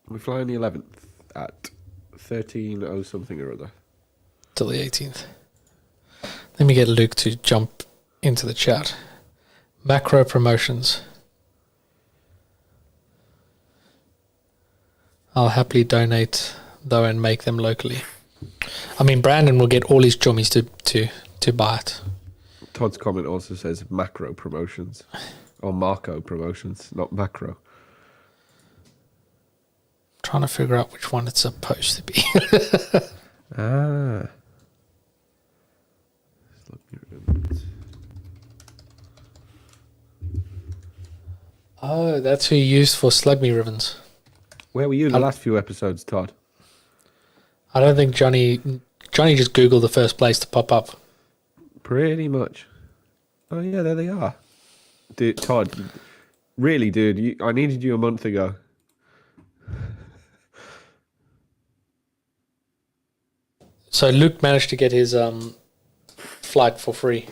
We fly on the 11th at 13:00 something or other. Till the 18th. Let me get Luke to jump into the chat. Macro promotions. I'll happily donate though and make them locally. I mean, Brandon will get all his chummies to buy it. Todd's comment also says macro promotions. Or Marco promotions, not macro. Trying to figure out which one it's supposed to be. Ah. Oh, that's who you used for Slug Me ribbons. Where were you the last few episodes, Todd? I don't think Jonny just Googled the first place to pop up. Pretty much. Oh yeah, there they are. Dude, Todd, really, dude, I needed you a month ago. So Luke managed to get his flight for free.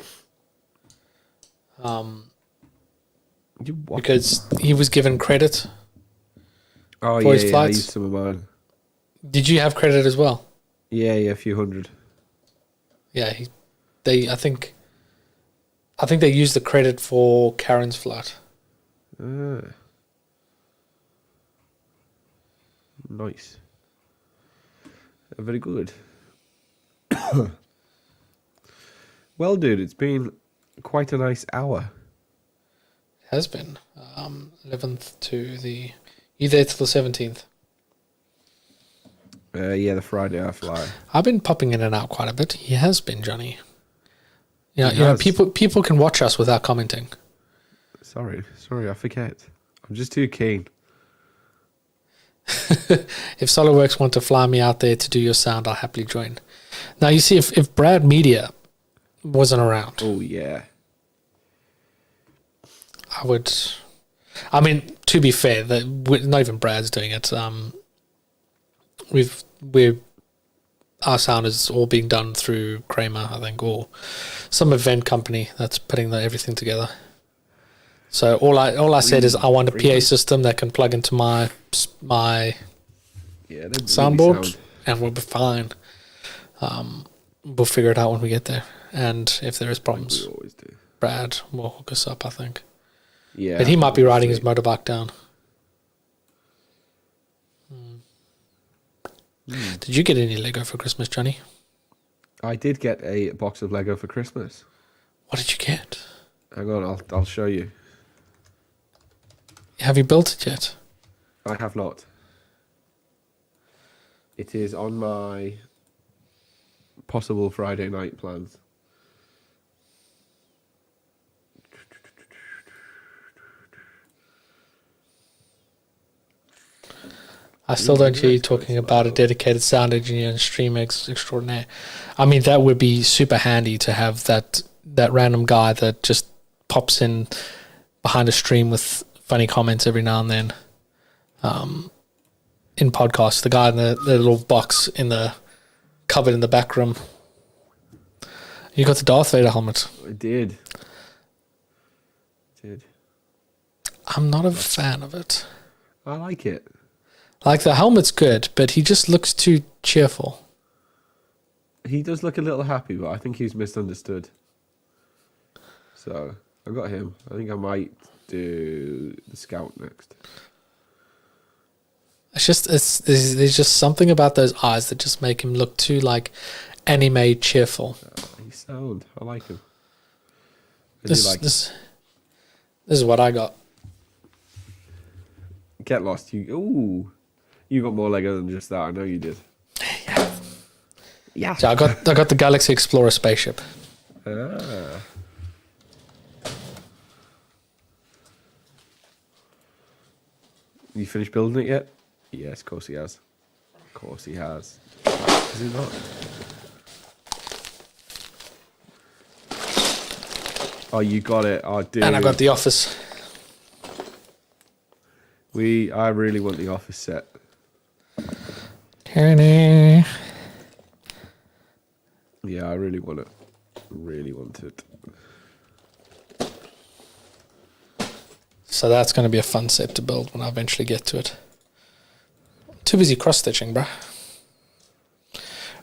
Because he was given credit for his I flights. used some of mine. Did you have credit as well? Yeah, a few hundred. Yeah, I think they used the credit for Karen's flight. Nice. Very good. Well, dude, it's been quite a nice hour. It has been 11th to the. You there till the 17th? Yeah, the Friday I fly. I've been popping in and out quite a bit. He has been, Jonny. You know, people can watch us without commenting. Sorry, I forget. I'm just too keen. If SOLIDWORKS want to fly me out there to do your sound, I'll happily join. Now, you see, if Brad Media wasn't around... Oh, yeah. I would... I mean, to be fair, not even Brad's doing it. Our sound is all being done through Kramer, I think, or some event company that's putting everything together. So all I said is I want a PA system that can plug into my soundboard, and we'll be fine. We'll figure it out when we get there, and if there is problems, we always do. Brad will hook us up, I think. Yeah, but he might be riding his motorbike down. Did you get any Lego for Christmas, Jonny? I did get a box of Lego for Christmas. What did you get? Hang on, I'll show you. Have you built it yet? I have not. It is on my possible Friday night plans. I still don't hear you talking about a dedicated sound engineer and stream extraordinaire. I mean, that would be super handy to have that random guy that just pops in behind a stream with funny comments every now and then. In podcasts, the guy in the little box in the cupboard in the back room. You got the Darth Vader helmet. I did. I'm not a fan of it. I like it. Like, the helmet's good, but he just looks too cheerful. He does look a little happy, but I think he's misunderstood. So, I got him. I think I might do the Scout next. There's just something about those eyes that just make him look too, like, anime cheerful. He's sound. I like him. This is what I got. Get lost. You got more Lego than just that. I know you did. Yeah. So I got the Galaxy Explorer spaceship. Ah. You finished building it yet? Yes, of course he has. Of course he has. Is he not? Oh, you got it. Oh, dude. And I got The Office. I really want the Office set. Kenny. Yeah, I really want it. Really want it. So that's going to be a fun set to build when I eventually get to it. Too busy cross-stitching, bro.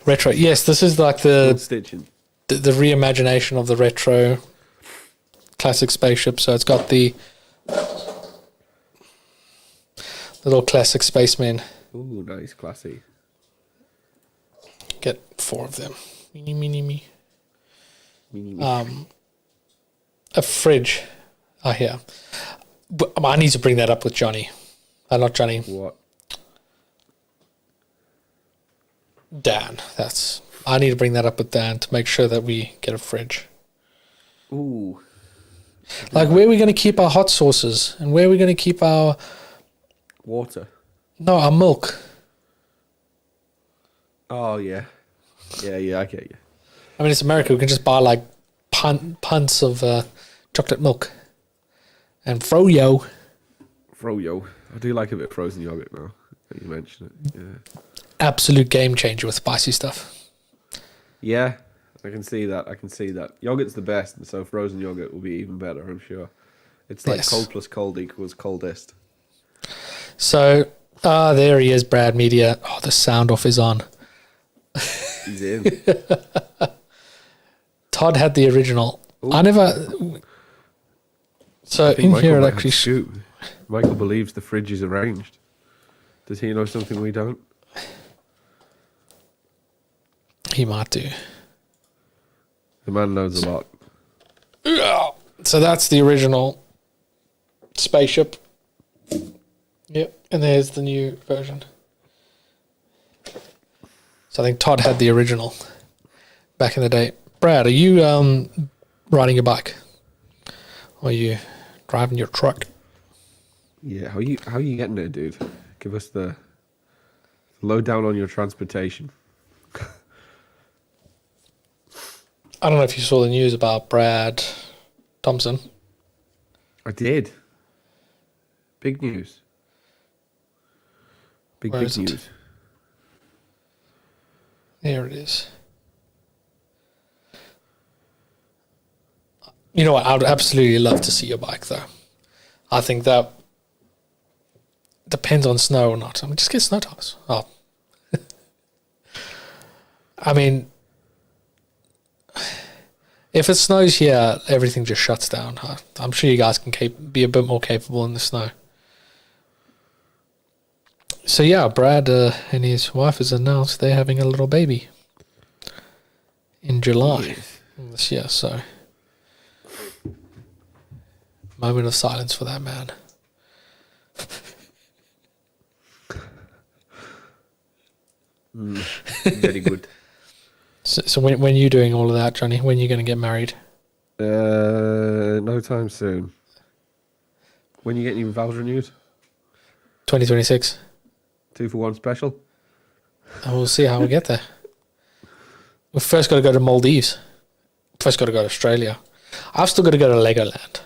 Retro. Yes, this is like the stitching. The reimagination of the retro classic spaceship. So it's got the little classic spaceman. Ooh, nice, classy. Get 4 of them. Mini, mini, me. A fridge, I hear. But I need to bring that up with Jonny. Not Jonny. What? Dan. I need to bring that up with Dan to make sure that we get a fridge. Ooh. Like, where are we going to keep our hot sauces? And where are we going to keep our... Water. No, our milk. Oh, yeah. Yeah, I get you. I mean, it's America. We can just buy, like, punts of chocolate milk. And froyo. Froyo. I do like a bit of frozen yogurt now that you mention it. Yeah. Absolute game changer with spicy stuff. Yeah, I can see that. Yogurt's the best, and so frozen yogurt will be even better, I'm sure. It's like cold plus cold equals coldest. So, there he is, Brad Media. Oh, the sound off is on. He's in. Todd had the original. Ooh. I never... So in Michael here it actually... shoot. Michael believes the fridge is arranged. Does he know something we don't? He might do. The man knows a lot. So that's the original spaceship. Yep, and there's the new version. So I think Todd had the original back in the day. Brad, are you riding your bike? Or are you driving your truck? Yeah, how are you getting there, dude? Give us the lowdown on your transportation. I don't know if you saw the news about Brad Thompson. I did. Big news. Big news. There it is. You know what? I would absolutely love to see your bike, though. I think that depends on snow or not. I mean, just get snow tires. Oh. I mean, if it snows here, everything just shuts down. I'm sure you guys can be a bit more capable in the snow. So yeah, Brad and his wife has announced they're having a little baby in July this year. So, moment of silence for that man. Very good. So when are you doing all of that, Jonny? When are you going to get married? No time soon. When you getting your vows renewed? 2026. 2-for-1 special? And we'll see how we get there. We've first got to go to Maldives. First got to go to Australia. I've still got to go to Legoland.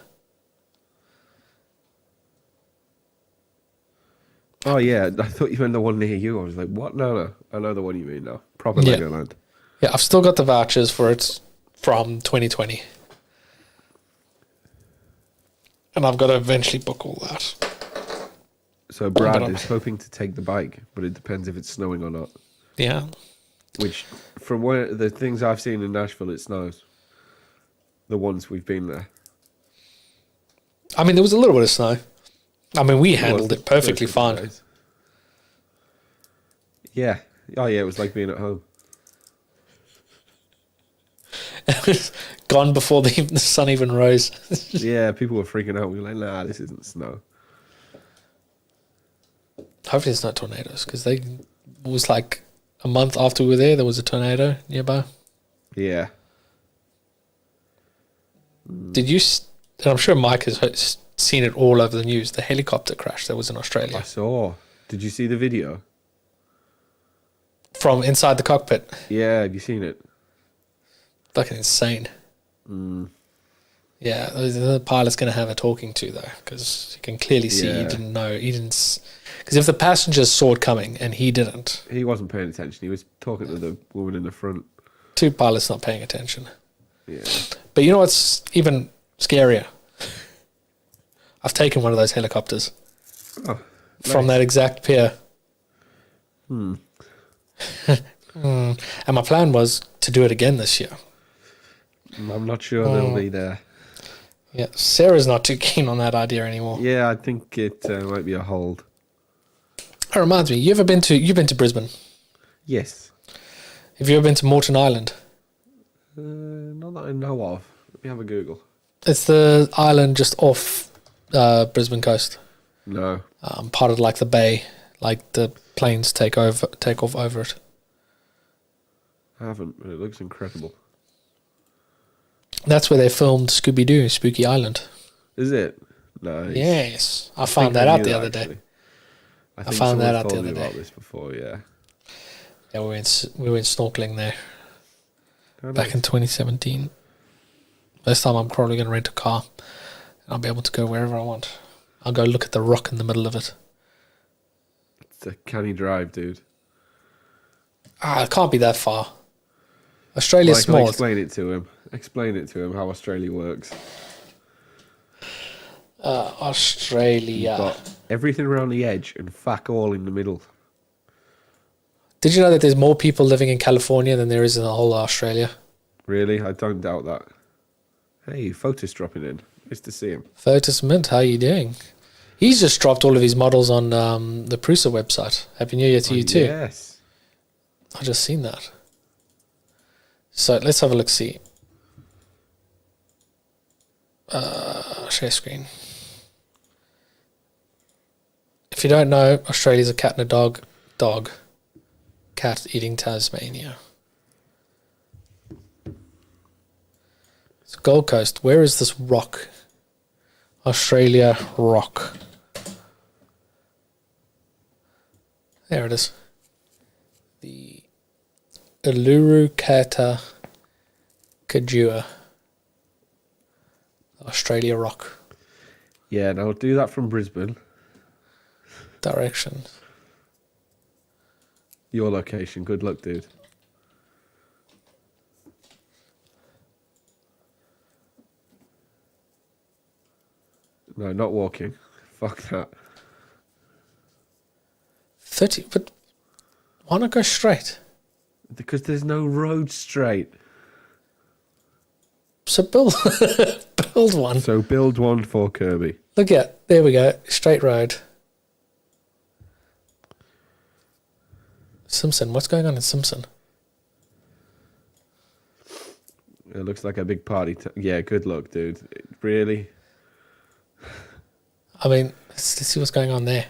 Oh, yeah. I thought you meant the one near you. I was like, what? No. I know the one you mean now. Proper Legoland. Yeah, I've still got the vouchers for it from 2020. And I've got to eventually book all that. So Brad is hoping to take the bike, but it depends if it's snowing or not. Yeah. Which, from the things I've seen in Nashville, it snows. The ones we've been there. I mean, there was a little bit of snow. I mean, we handled it perfectly fine. Days. Yeah. Oh, yeah, it was like being at home. It was gone before the sun even rose. Yeah, people were freaking out. We were like, nah, this isn't snow. Hopefully it's not tornadoes, because it was like a month after we were there was a tornado nearby. Yeah. Did you, and I'm sure Mike has seen it all over the news, the helicopter crash that was in Australia. I saw. Did you see the video? From inside the cockpit. Yeah, have you seen it? Fucking insane. Yeah, the pilot's going to have a talking to, though, because you can clearly see he didn't know. He didn't... Because if the passengers saw it coming and he didn't... He wasn't paying attention. He was talking to the woman in the front. Two pilots not paying attention. Yeah. But you know what's even scarier? I've taken one of those helicopters from that exact pier. And my plan was to do it again this year. I'm not sure they'll be there. Yeah, Sarah's not too keen on that idea anymore. Yeah, I think it might be a hold. That reminds me, you've been to Brisbane? Yes. Have you ever been to Moreton Island? Not that I know of. Let me have a Google. It's the island just off Brisbane coast. No. Part of like the bay, like the planes take off over it. I haven't, but it looks incredible. That's where they filmed Scooby-Doo, Spooky Island. Is it? Nice. Yes. I found that out the other day. I found that out the other day. About this before, yeah. Yeah, we went snorkeling there Oh, back in 2017. This time I'm probably going to rent a car and I'll be able to go wherever I want. I'll go look at the rock in the middle of it. It's a canny drive, dude. It can't be that far. Australia's Michael, small. explain it to him. Explain it to him how Australia works. Australia. You've got everything around the edge and fuck all in the middle. Did you know that there's more people living in California than there is in the whole of Australia? Really? I don't doubt that. Hey, Photos dropping in. Nice to see him. Photos Mint, how are you doing? He's just dropped all of his models on the Prusa website. Happy New Year to you too. Yes. I just seen that. So let's have a look. See. Share screen. If you don't know, Australia's a cat and a dog. Dog. Cat eating Tasmania. It's Gold Coast. Where is this rock? Australia rock. There it is. The Uluru Kata Kajua. Australia rock. Yeah, now do that from Brisbane. Direction. Your location. Good luck, dude. No, not walking. Fuck that. 30, but why not go straight? Because there's no road straight. So build one. So build one for Kirby. Look at, there we go, straight road. Simpson, what's going on in Simpson? It looks like a big party. Yeah, good luck, dude. Really? I mean, let's see what's going on there.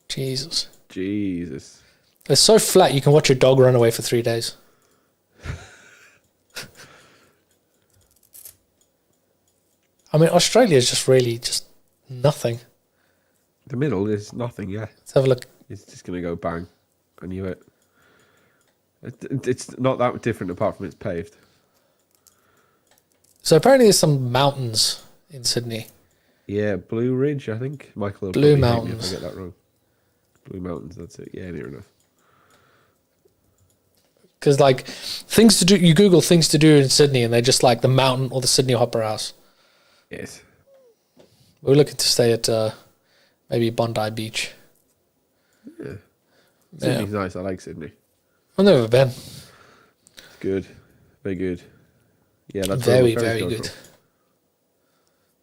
Jesus. It's so flat you can watch your dog run away for 3 days. I mean, Australia is just really just nothing. The middle is nothing, yeah. Let's have a look. It's just going to go bang. I knew it. It's not that different apart from it's paved. So apparently there's some mountains in Sydney. Yeah, Blue Ridge, I think. Michael will Blue probably hate me Mountains. if I get that wrong. Blue Mountains, that's it. Yeah, near enough. Because, like, things to do, you Google things to do in Sydney and they're just like the mountain or the Sydney Opera House. Yes. We're looking to stay at maybe Bondi Beach. Yeah. Sydney's nice. I like Sydney. I've never been. It's good. Very good. Yeah, that's Very, very good.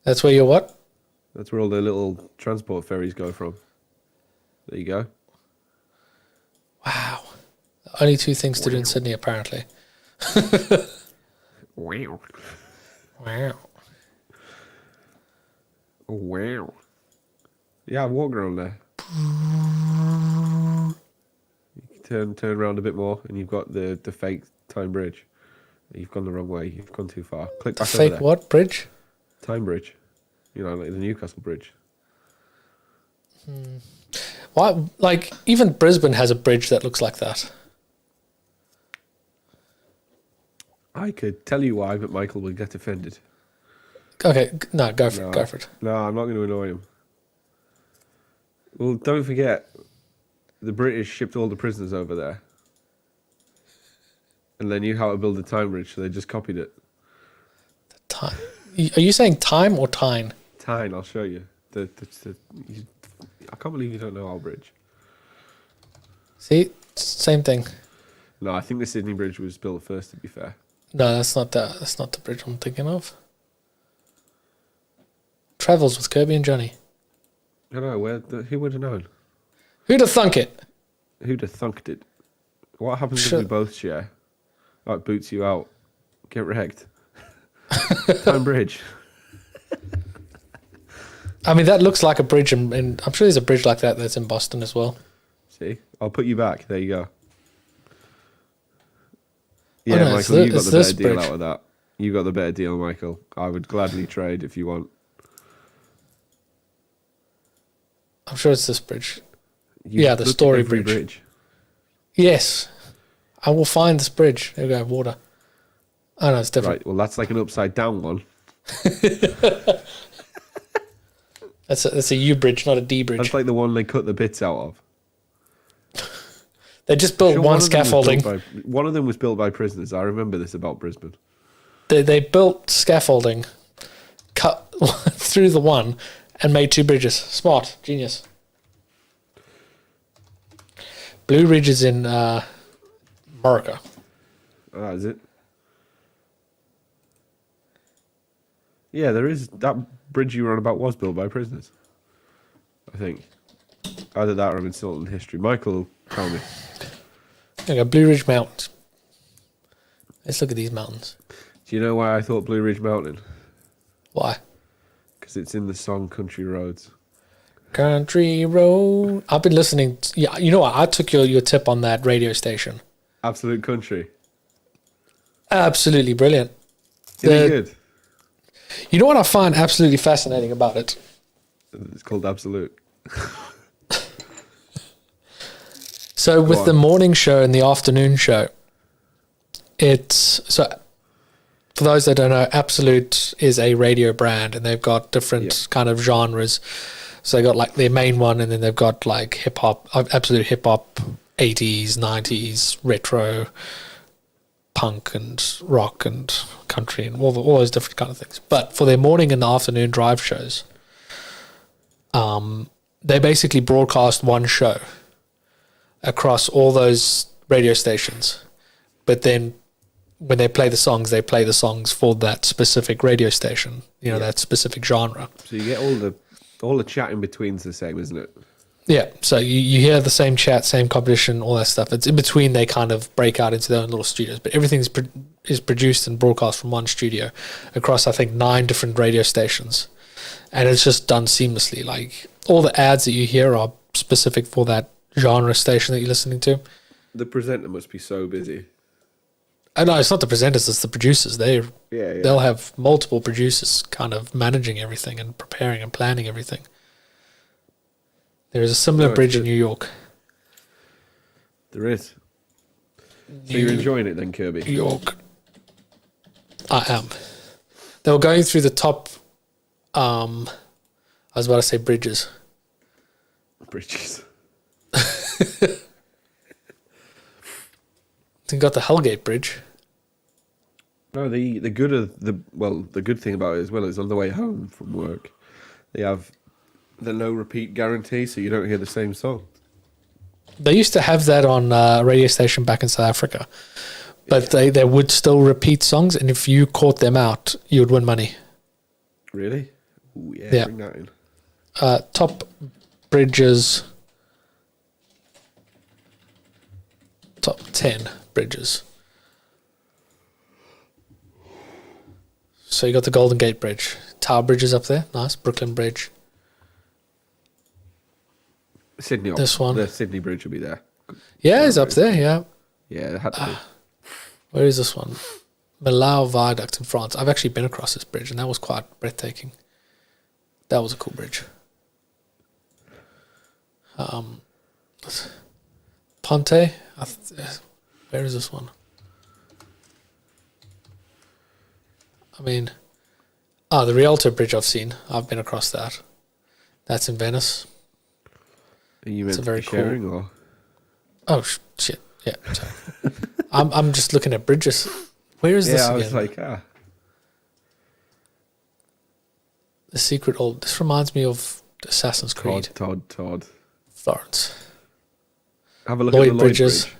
That's where you're what? That's where all the little transport ferries go from. There you go. Wow. Only two things to do in Sydney, apparently. Wow. Wow. Oh, wow. Yeah, I've walked around there. You turn around a bit more, and you've got the fake Tyne Bridge. You've gone the wrong way. You've gone too far. Click back over Fake there. what? Bridge? Tyne Bridge. You know, like the Newcastle Bridge. Why? Like, even Brisbane has a bridge that looks like that. I could tell you why, but Michael would get offended. Okay, no, go for it. Go for it. No, I'm not going to annoy him. Well, don't forget, the British shipped all the prisoners over there. And they knew how to build a time bridge, so they just copied it. Time. Are you saying time or Tyne? Tyne, I'll show you. I can't believe you don't know our bridge. See? Same thing. No, I think the Sydney Bridge was built first, to be fair. No, that's not the bridge I'm thinking of. Travels with Kirby and Jonny. I don't know, who would have known? Who'd have thunk it? Who'd have thunked it? What happens if we both share? Like, boots you out. Get wrecked. Time bridge. I mean, that looks like a bridge, and I'm sure there's a bridge like that's in Boston as well. See? I'll put you back. There you go. Yeah, no, Michael, you got the better deal bridge. out of that. You got the better deal, Michael. I would gladly trade if you want. I'm sure it's this bridge. You Yeah, the look at story every bridge. Yes. I will find this bridge. There we go, water. Oh, no, it's different. Right, well, that's like an upside down one. That's a U bridge, not a D bridge. That's like the one they cut the bits out of. They just built Sure, one scaffolding. One of them was built by prisoners. I remember this about Brisbane. They built scaffolding, cut through the one, and made two bridges. Smart. Genius. Blue Ridge is in America. Ah, is it? Yeah, there is. That bridge you were on about was built by prisoners. I think. Either that or I'm insulting history. Michael, tell me. There you go, Blue Ridge Mountains. Let's look at these mountains. Do you know why I thought Blue Ridge Mountain? Why? Because it's in the song Country Roads. Country Road. I've been listening. Yeah, you know what? I took your tip on that radio station. Absolute Country. Absolutely brilliant. Is it good? You know what I find absolutely fascinating about it? It's called Absolute. So with the morning show and the afternoon show, for those that don't know, Absolute is a radio brand, and they've got different kind of genres. So they got like their main one, and then they've got like hip hop, Absolute hip hop, 80s, 90s, retro, punk and rock and country and all those different kind of things. But for their morning and the afternoon drive shows, they basically broadcast one show across all those radio stations. But then when they play the songs for that specific radio station, that specific genre. So you get all the chat in between's the same, isn't it? Yeah, so you hear the same chat, same competition, all that stuff. It's in between they kind of break out into their own little studios, but everything is produced and broadcast from one studio across, I think, 9 different radio stations. And it's just done seamlessly. Like, all the ads that you hear are specific for that genre station that you're listening to. The presenter must be so busy. No, it's not the presenters, it's the producers. They'll have multiple producers kind of managing everything and preparing and planning everything. There is a similar bridge in New York. There is. So you're enjoying it then, Kirby? New York. I am. They were going through the top, I was about to say bridges. Bridges. They got the Hellgate Bridge. No, the good thing about it as well is on the way home from work, they have the no repeat guarantee, so you don't hear the same song. They used to have that on a radio station back in South Africa, but they would still repeat songs, and if you caught them out, you would win money. Really? Ooh, yeah. Bring that in. Top bridges. Top 10 bridges. So you got the Golden Gate Bridge. Tower Bridge is up there. Nice. Brooklyn Bridge. Sydney. This one. The Sydney Bridge will be there. Yeah, it's up there, yeah. Yeah, it had to be. Where is this one? Millau Viaduct in France. I've actually been across this bridge, and that was quite breathtaking. That was a cool bridge. Ponte. Where is this one? I mean, the Rialto Bridge I've seen. I've been across that. That's in Venice. Are you meant to be sharing or? Oh shit! Yeah, sorry. I'm just looking at bridges. Where is this again? Yeah, I was like, The secret old. This reminds me of Assassin's Creed. Todd. Florence. Have a look at the Lloyd Bridge.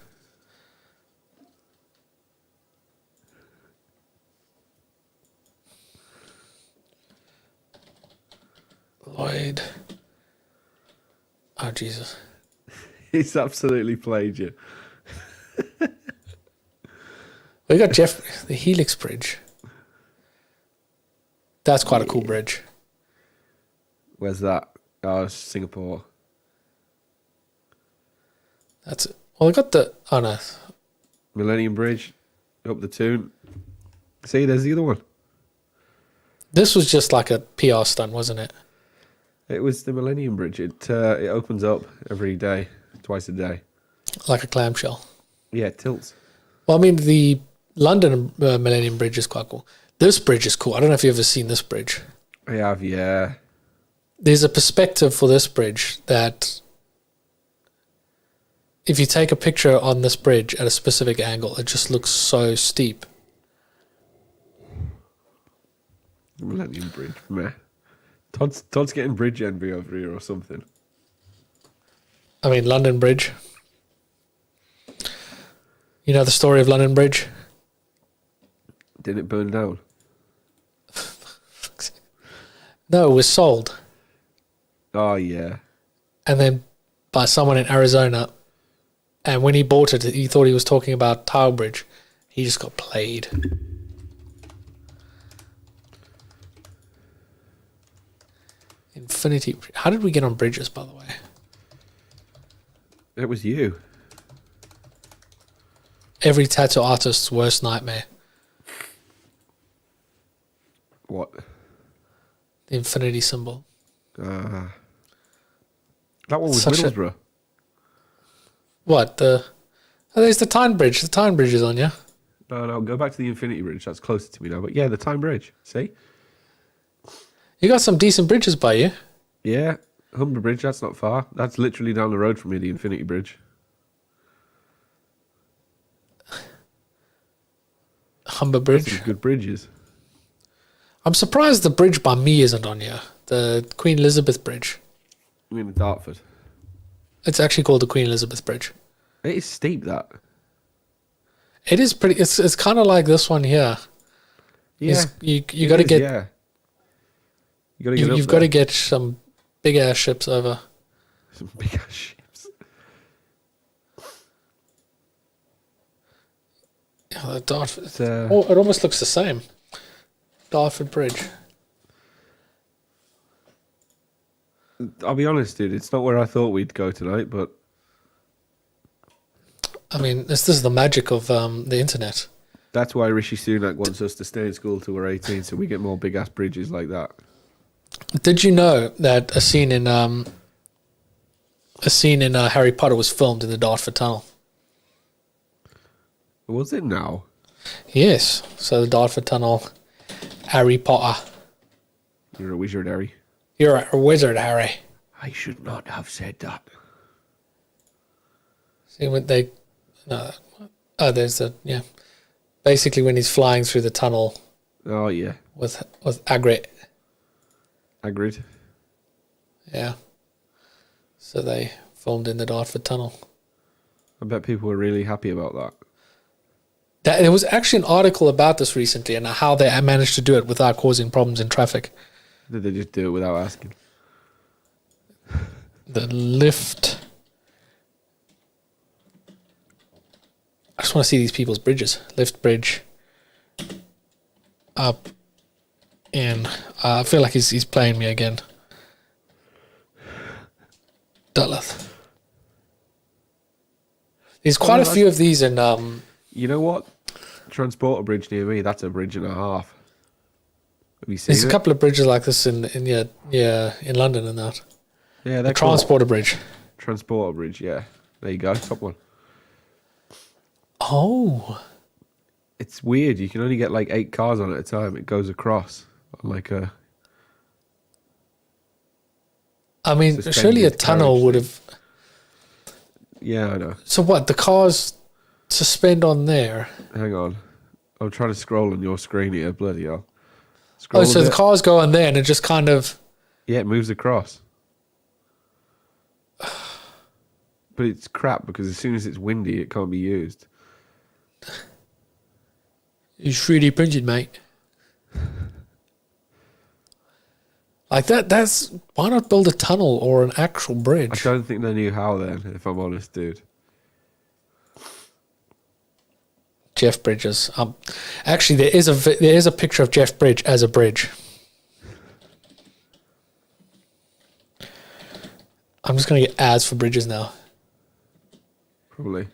Lloyd. Oh, Jesus. He's absolutely played you. We got the Helix Bridge. That's quite a cool bridge. Where's that? Oh, Singapore. That's it. Well, I got the... Oh, no. Millennium Bridge. Up the Toon. See, there's the other one. This was just like a PR stunt, wasn't it? It was the Millennium Bridge. It opens up every day, twice a day. Like a clamshell. Yeah, it tilts. Well, I mean, the London Millennium Bridge is quite cool. This bridge is cool. I don't know if you've ever seen this bridge. I have, yeah. There's a perspective for this bridge that if you take a picture on this bridge at a specific angle, it just looks so steep. Millennium Bridge, meh. Todd's getting bridge envy over here or something. I mean, London Bridge. You know the story of London Bridge? Didn't it burn down? No, it was sold. Oh, yeah. And then by someone in Arizona. And when he bought it, he thought he was talking about Tower Bridge. He just got played. Infinity. How did we get on bridges, by the way? It was you. Every tattoo artist's worst nightmare. What? The infinity symbol. That one was Such Middlesbrough. What? There's the Tyne Bridge. The Tyne Bridge is on, yeah? No, go back to the Infinity Bridge. That's closer to me now. But yeah, the Tyne Bridge. See? You got some decent bridges by you. Yeah. Humber Bridge, that's not far. That's literally down the road from me, the Infinity Bridge. Humber Bridge. That's some good bridges. I'm surprised the bridge by me isn't on here. The Queen Elizabeth Bridge. You mean Dartford? It's actually called the Queen Elizabeth Bridge. It is steep, that. It is pretty. It's kind of like this one here. Yeah. You got to get. Yeah. You got to get. You've got to get some big ass ships over. Some big ass ships. Yeah, the Dartford. It it almost looks the same. Dartford Bridge. I'll be honest, dude. It's not where I thought we'd go tonight, but I mean, this is the magic of the internet. that's why Rishi Sunak wants us to stay in school till we're 18, so we get more big ass bridges like that. Did you know that a scene in Harry Potter was filmed in the Dartford Tunnel? Was it now? Yes. So the Dartford Tunnel, Harry Potter. You're a wizard, Harry. You're a wizard, Harry. I should not have said that. See when they, no, oh, there's the Basically, when he's flying through the tunnel. Oh yeah. With Hagrid. Hagrid. Yeah. So they filmed in the Dartford Tunnel. I bet people were really happy about that. There was actually an article about this recently and how they managed to do it without causing problems in traffic. Did they just do it without asking? The lift. I just want to see these people's bridges. Lift bridge. Up. In. I feel like he's playing me again. Duluth. There's quite a few of these in. You know what? Transporter Bridge near me. That's a bridge and a half. Have you seen There's a couple of bridges like this in London and that. Yeah, the Transporter Bridge. Transporter Bridge, yeah. There you go, top one. Oh. It's weird. You can only get like 8 cars on at a time. It goes across on like a. I mean, surely a tunnel would have. Yeah, I know. So what? The cars suspend on there. Hang on. I'm trying to scroll on your screen here. Bloody hell. Scroll so the cars go on there and it just kind of... Yeah, it moves across. But it's crap because as soon as it's windy, it can't be used. It's 3D printed, mate. Like that's... Why not build a tunnel or an actual bridge? I don't think they knew how then, if I'm honest, dude. Jeff Bridges. Actually, there is a picture of Jeff Bridge as a bridge. I'm just going to get ads for bridges now. Probably.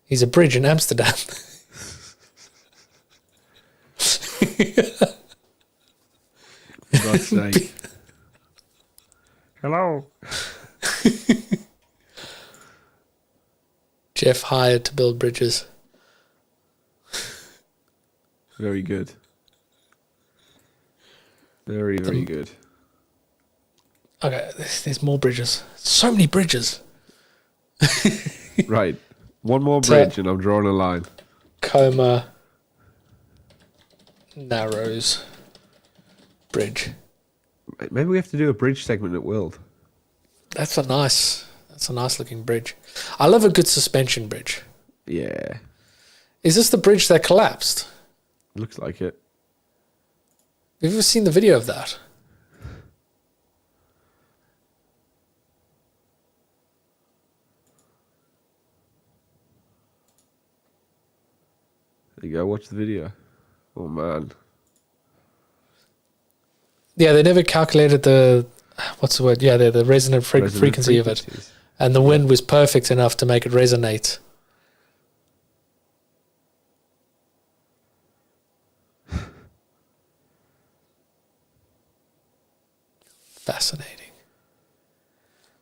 He's a bridge in Amsterdam. For God's sake. Hello. Jeff hired to build bridges. Very good. Very, very good. Okay, there's more bridges. So many bridges. Right. One more bridge and I'm drawing a line. Coma Narrows Bridge. Maybe we have to do a bridge segment at World. That's a nice looking bridge. I love a good suspension bridge. Yeah. Is this the bridge that collapsed? Looks like it. Have you ever seen the video of that? There you go, watch the video. Oh man. Yeah, they never calculated the, what's the word? Yeah, the resonant frequency of it. And the wind was perfect enough to make it resonate. Fascinating.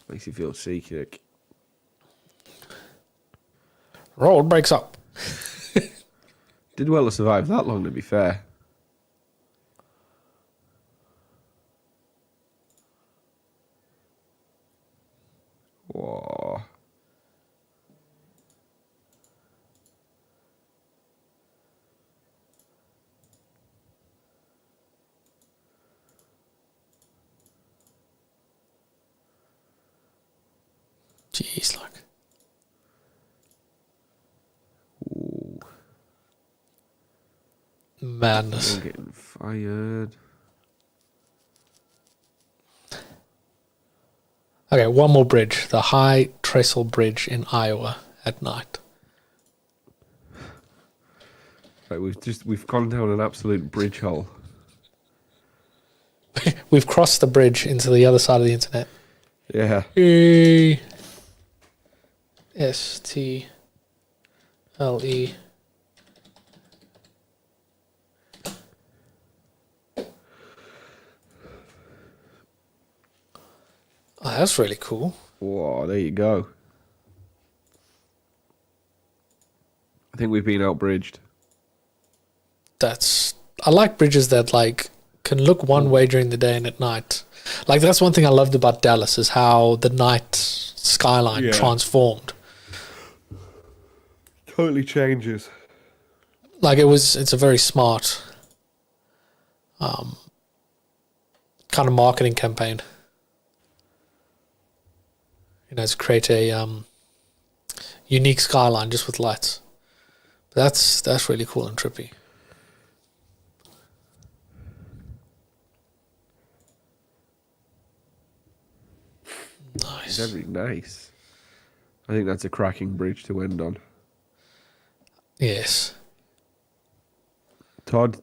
Makes you feel seasick. Road breaks up. Did well to survive that long, to be fair. Whoa. Jeez, look. Ooh. Madness. I'm getting fired. Okay, one more bridge. The High Trestle Bridge in Iowa at night. Right, we've gone down an absolute bridge hole. We've crossed the bridge into the other side of the internet. Yeah. STLE. Oh, that's really cool. Whoa, there you go. I think we've been outbridged. I like bridges that like can look one way during the day and at night. Like that's one thing I loved about Dallas is how the night skyline transformed. Totally changes. Like it's a very smart kind of marketing campaign. You know, to create a unique skyline just with lights. But that's really cool and trippy. Nice. Very nice. I think that's a cracking bridge to end on. Yes. Todd,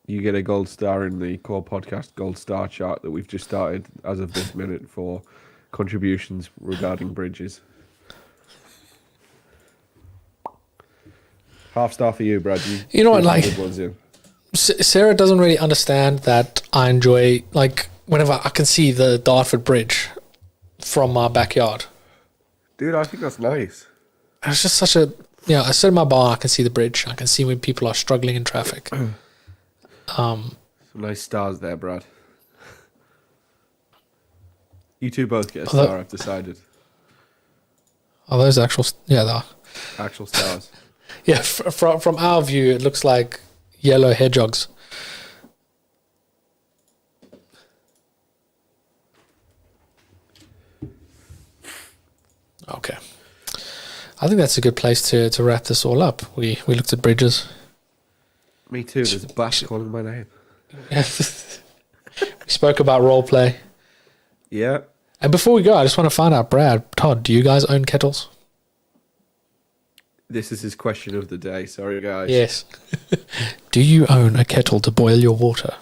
you get a gold star in the Core Podcast Gold Star chart that we've just started as of this minute for contributions regarding bridges. Half star for you, Brad. You know what, like, good ones in. Sarah doesn't really understand that I enjoy, like, whenever I can see the Dartford Bridge, from my backyard. Dude, I think that's nice. And it's just such a, I sit in my bar, I can see the bridge. I can see when people are struggling in traffic. Some nice stars there, Brad. You two both get a star, I've decided. Are those actual, they are. Actual stars. Yeah, from our view, it looks like yellow hedgehogs. Okay. I think that's a good place to wrap this all up. We looked at bridges. Me too. There's a bat calling my name. We spoke about role play. Yeah. And before we go, I just want to find out, Brad, Todd, do you guys own kettles? This is his question of the day. Sorry, guys. Yes. Do you own a kettle to boil your water?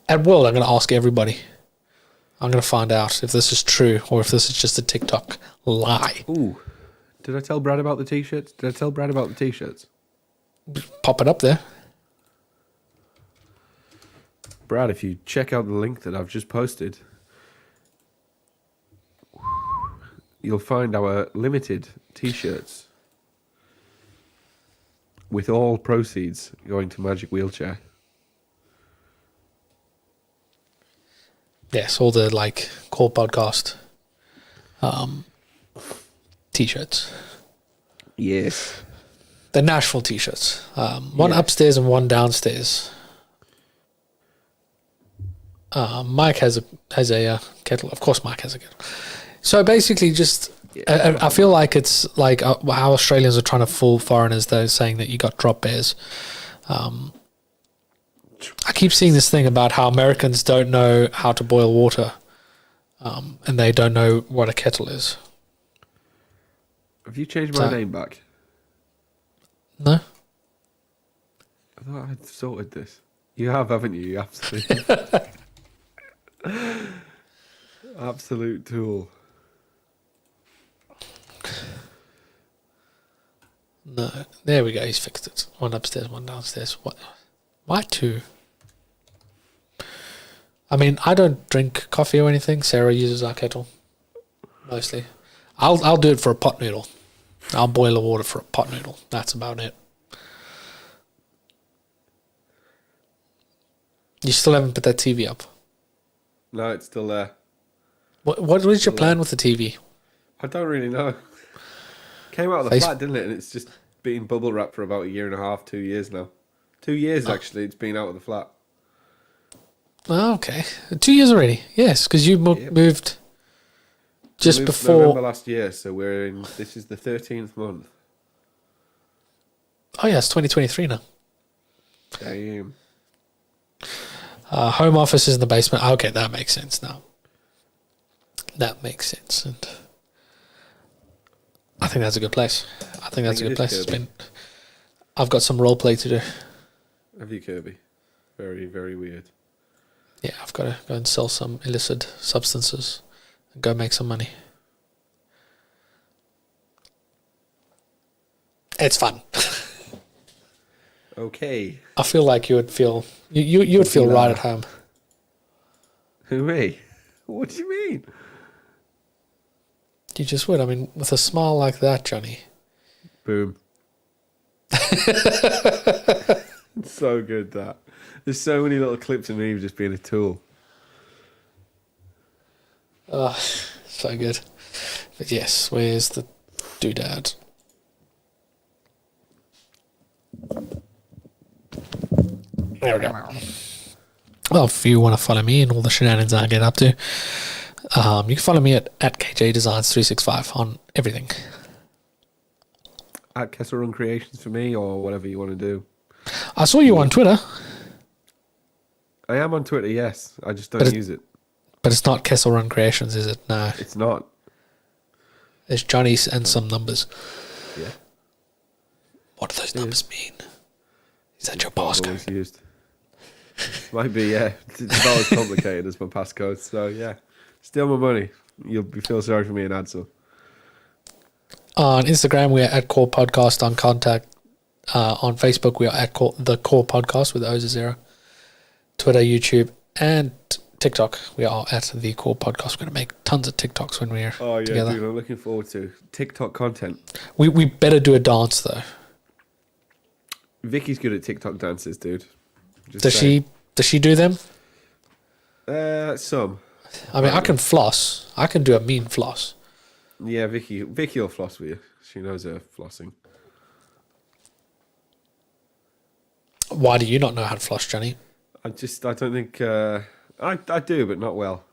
At World, I'm going to ask everybody. I'm going to find out if this is true or if this is just a TikTok lie. Ooh. Did I tell Brad about the T-shirts? Pop it up there. Brad, if you check out the link that I've just posted, you'll find our limited T-shirts with all proceeds going to Magic Wheelchair. Yes, all the core podcast T-shirts. Yes. The Nashville T-shirts. One upstairs and one downstairs. Mike has a kettle. Of course, Mike has a kettle. So basically, just I feel like it's like how Australians are trying to fool foreigners. They're saying that you got drop bears. I keep seeing this thing about how Americans don't know how to boil water, and they don't know what a kettle is. Have you changed my name back? No. I thought I'd sorted this. You have, haven't you? You absolutely. Absolute tool. No. There we go. He's fixed it. One upstairs, one downstairs. What? Why two? I mean, I don't drink coffee or anything. Sarah uses our kettle mostly. I'll do it for a pot noodle. I'll boil the water for a pot noodle. That's about it. You still haven't put that TV up? No, it's still there. What is your plan with the TV? I don't really know. Came out of the flat, didn't it? And it's just been bubble wrapped for about 1.5 years, 2 years now. 2 years, actually, it's been out of the flat. Oh, okay. 2 years already. Yes, because you moved just before November last year, so this is the 13th month. Oh yeah, it's 2023 now. Damn. Home office is in the basement. Okay, that makes sense now. That makes sense, and I think that's a good place. I think that's a good place. I've got some role play to do. Have you, Kirby? Very, very weird. Yeah, I've got to go and sell some illicit substances and go make some money. It's fun. Okay. I feel like you would feel you would feel right at home. Who, me? What do you mean? You just would. I mean, with a smile like that, Jonny. Boom. So good, that. There's so many little clips of me just being a tool. Oh, so good. But yes, where's the doodad? There we go. Well, if you want to follow me and all the shenanigans I get up to, you can follow me at KJ Designs 365 on everything. At Kessel Run Creations for me, or whatever you want to do. I saw you on Twitter. I am on Twitter, yes. I just don't use it. But it's not Kessel Run Creations, is it? No. It's not. It's Johnny's and some numbers. Yeah. What do those numbers mean? Is that your passcode? Used. Might be, yeah. It's not as complicated as my passcode. So, yeah. Steal my money. You'll feel sorry for me and add some. On Instagram, we are at Core Podcast. On Contact, on Facebook, we are at the Core Podcast with O's 0. Twitter, YouTube, and TikTok. We are at the Core Podcast. We're going to make tons of TikToks when we're together. Dude, I'm looking forward to TikTok content. We better do a dance though. Vicky's good at TikTok dances, dude. Does she do them? Some. I mean, I can floss. I can do a mean floss. Yeah, Vicky will floss with you. She knows her flossing. Why do you not know how to floss, Jonny? I don't think I do, but not well.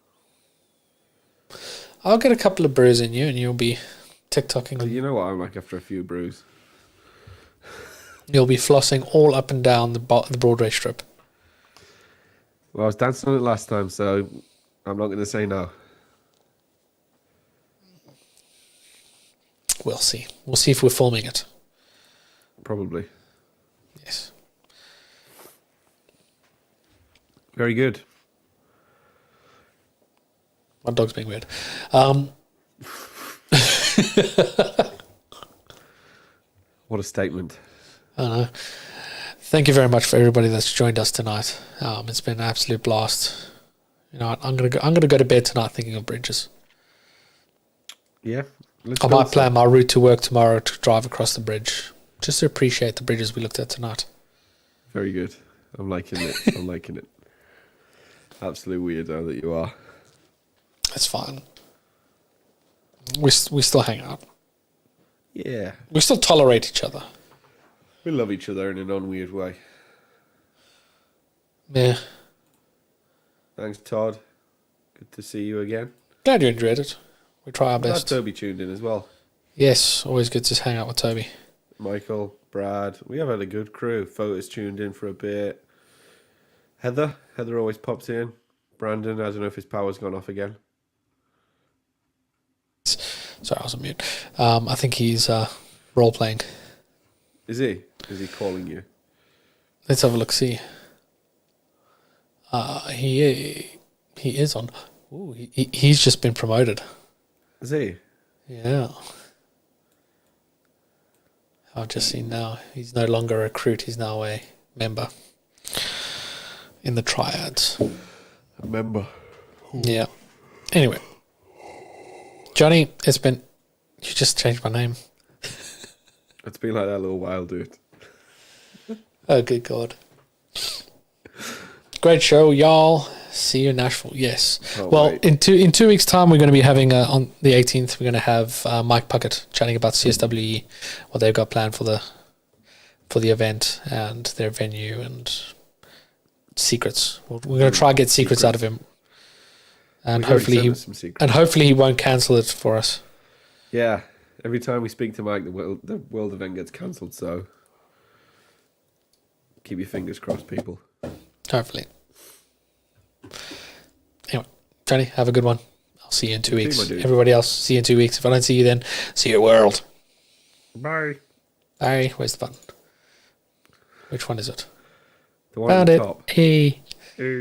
I'll get a couple of brews in you, and you'll be TikToking. You know what I'm like after a few brews. You'll be flossing all up and down the Broadway strip. Well, I was dancing on it last time, so I'm not going to say no. We'll see. We'll see if we're filming it. Probably. Yes. Very good. My dog's being weird. What a statement. I don't know. Thank you very much for everybody that's joined us tonight. It's been an absolute blast. You know, I'm gonna go to bed tonight thinking of bridges. Yeah. I might plan my route to work tomorrow to drive across the bridge, just to appreciate the bridges we looked at tonight. Very good. I'm liking it. I'm liking it. Absolute weirdo that you are. That's fine. We still hang out. Yeah. We still tolerate each other. We love each other in a non-weird way. Yeah. Thanks, Todd. Good to see you again. Glad you enjoyed it. We try our best. Glad Toby tuned in as well. Yes, always good to hang out with Toby. Michael, Brad. We have had a good crew. Photos tuned in for a bit. Heather always pops in. Brandon, I don't know if his power's gone off again. Sorry, I was on mute. I think he's role-playing. Is he? Is he calling you? Let's have a look, see. He is on. Ooh, he's just been promoted. Is he? Yeah. I've just seen now. He's no longer a recruit. He's now a member in the triads. A member. Yeah. Anyway. Jonny, it's been... You just changed my name. It's been like that a little while, dude. Oh, good God. Great show, y'all. See you in Nashville. Yes. Oh, well, wait. in 2 weeks' time, we're going to be having, on the 18th, we're going to have Mike Puckett chatting about CSWE, what they've got planned for the event and their venue and secrets. We're going to try and get secrets out of him. And hopefully he won't cancel it for us. Yeah. Every time we speak to Mike, the world event gets cancelled, so keep your fingers crossed, people. Hopefully. Anyway, Jonny, have a good one. I'll see you in 2 weeks. Everybody else, see you in 2 weeks. If I don't see you then, see you world. Bye. Bye. Where's the button? Which one is it? The one at the top. Hey. Hey.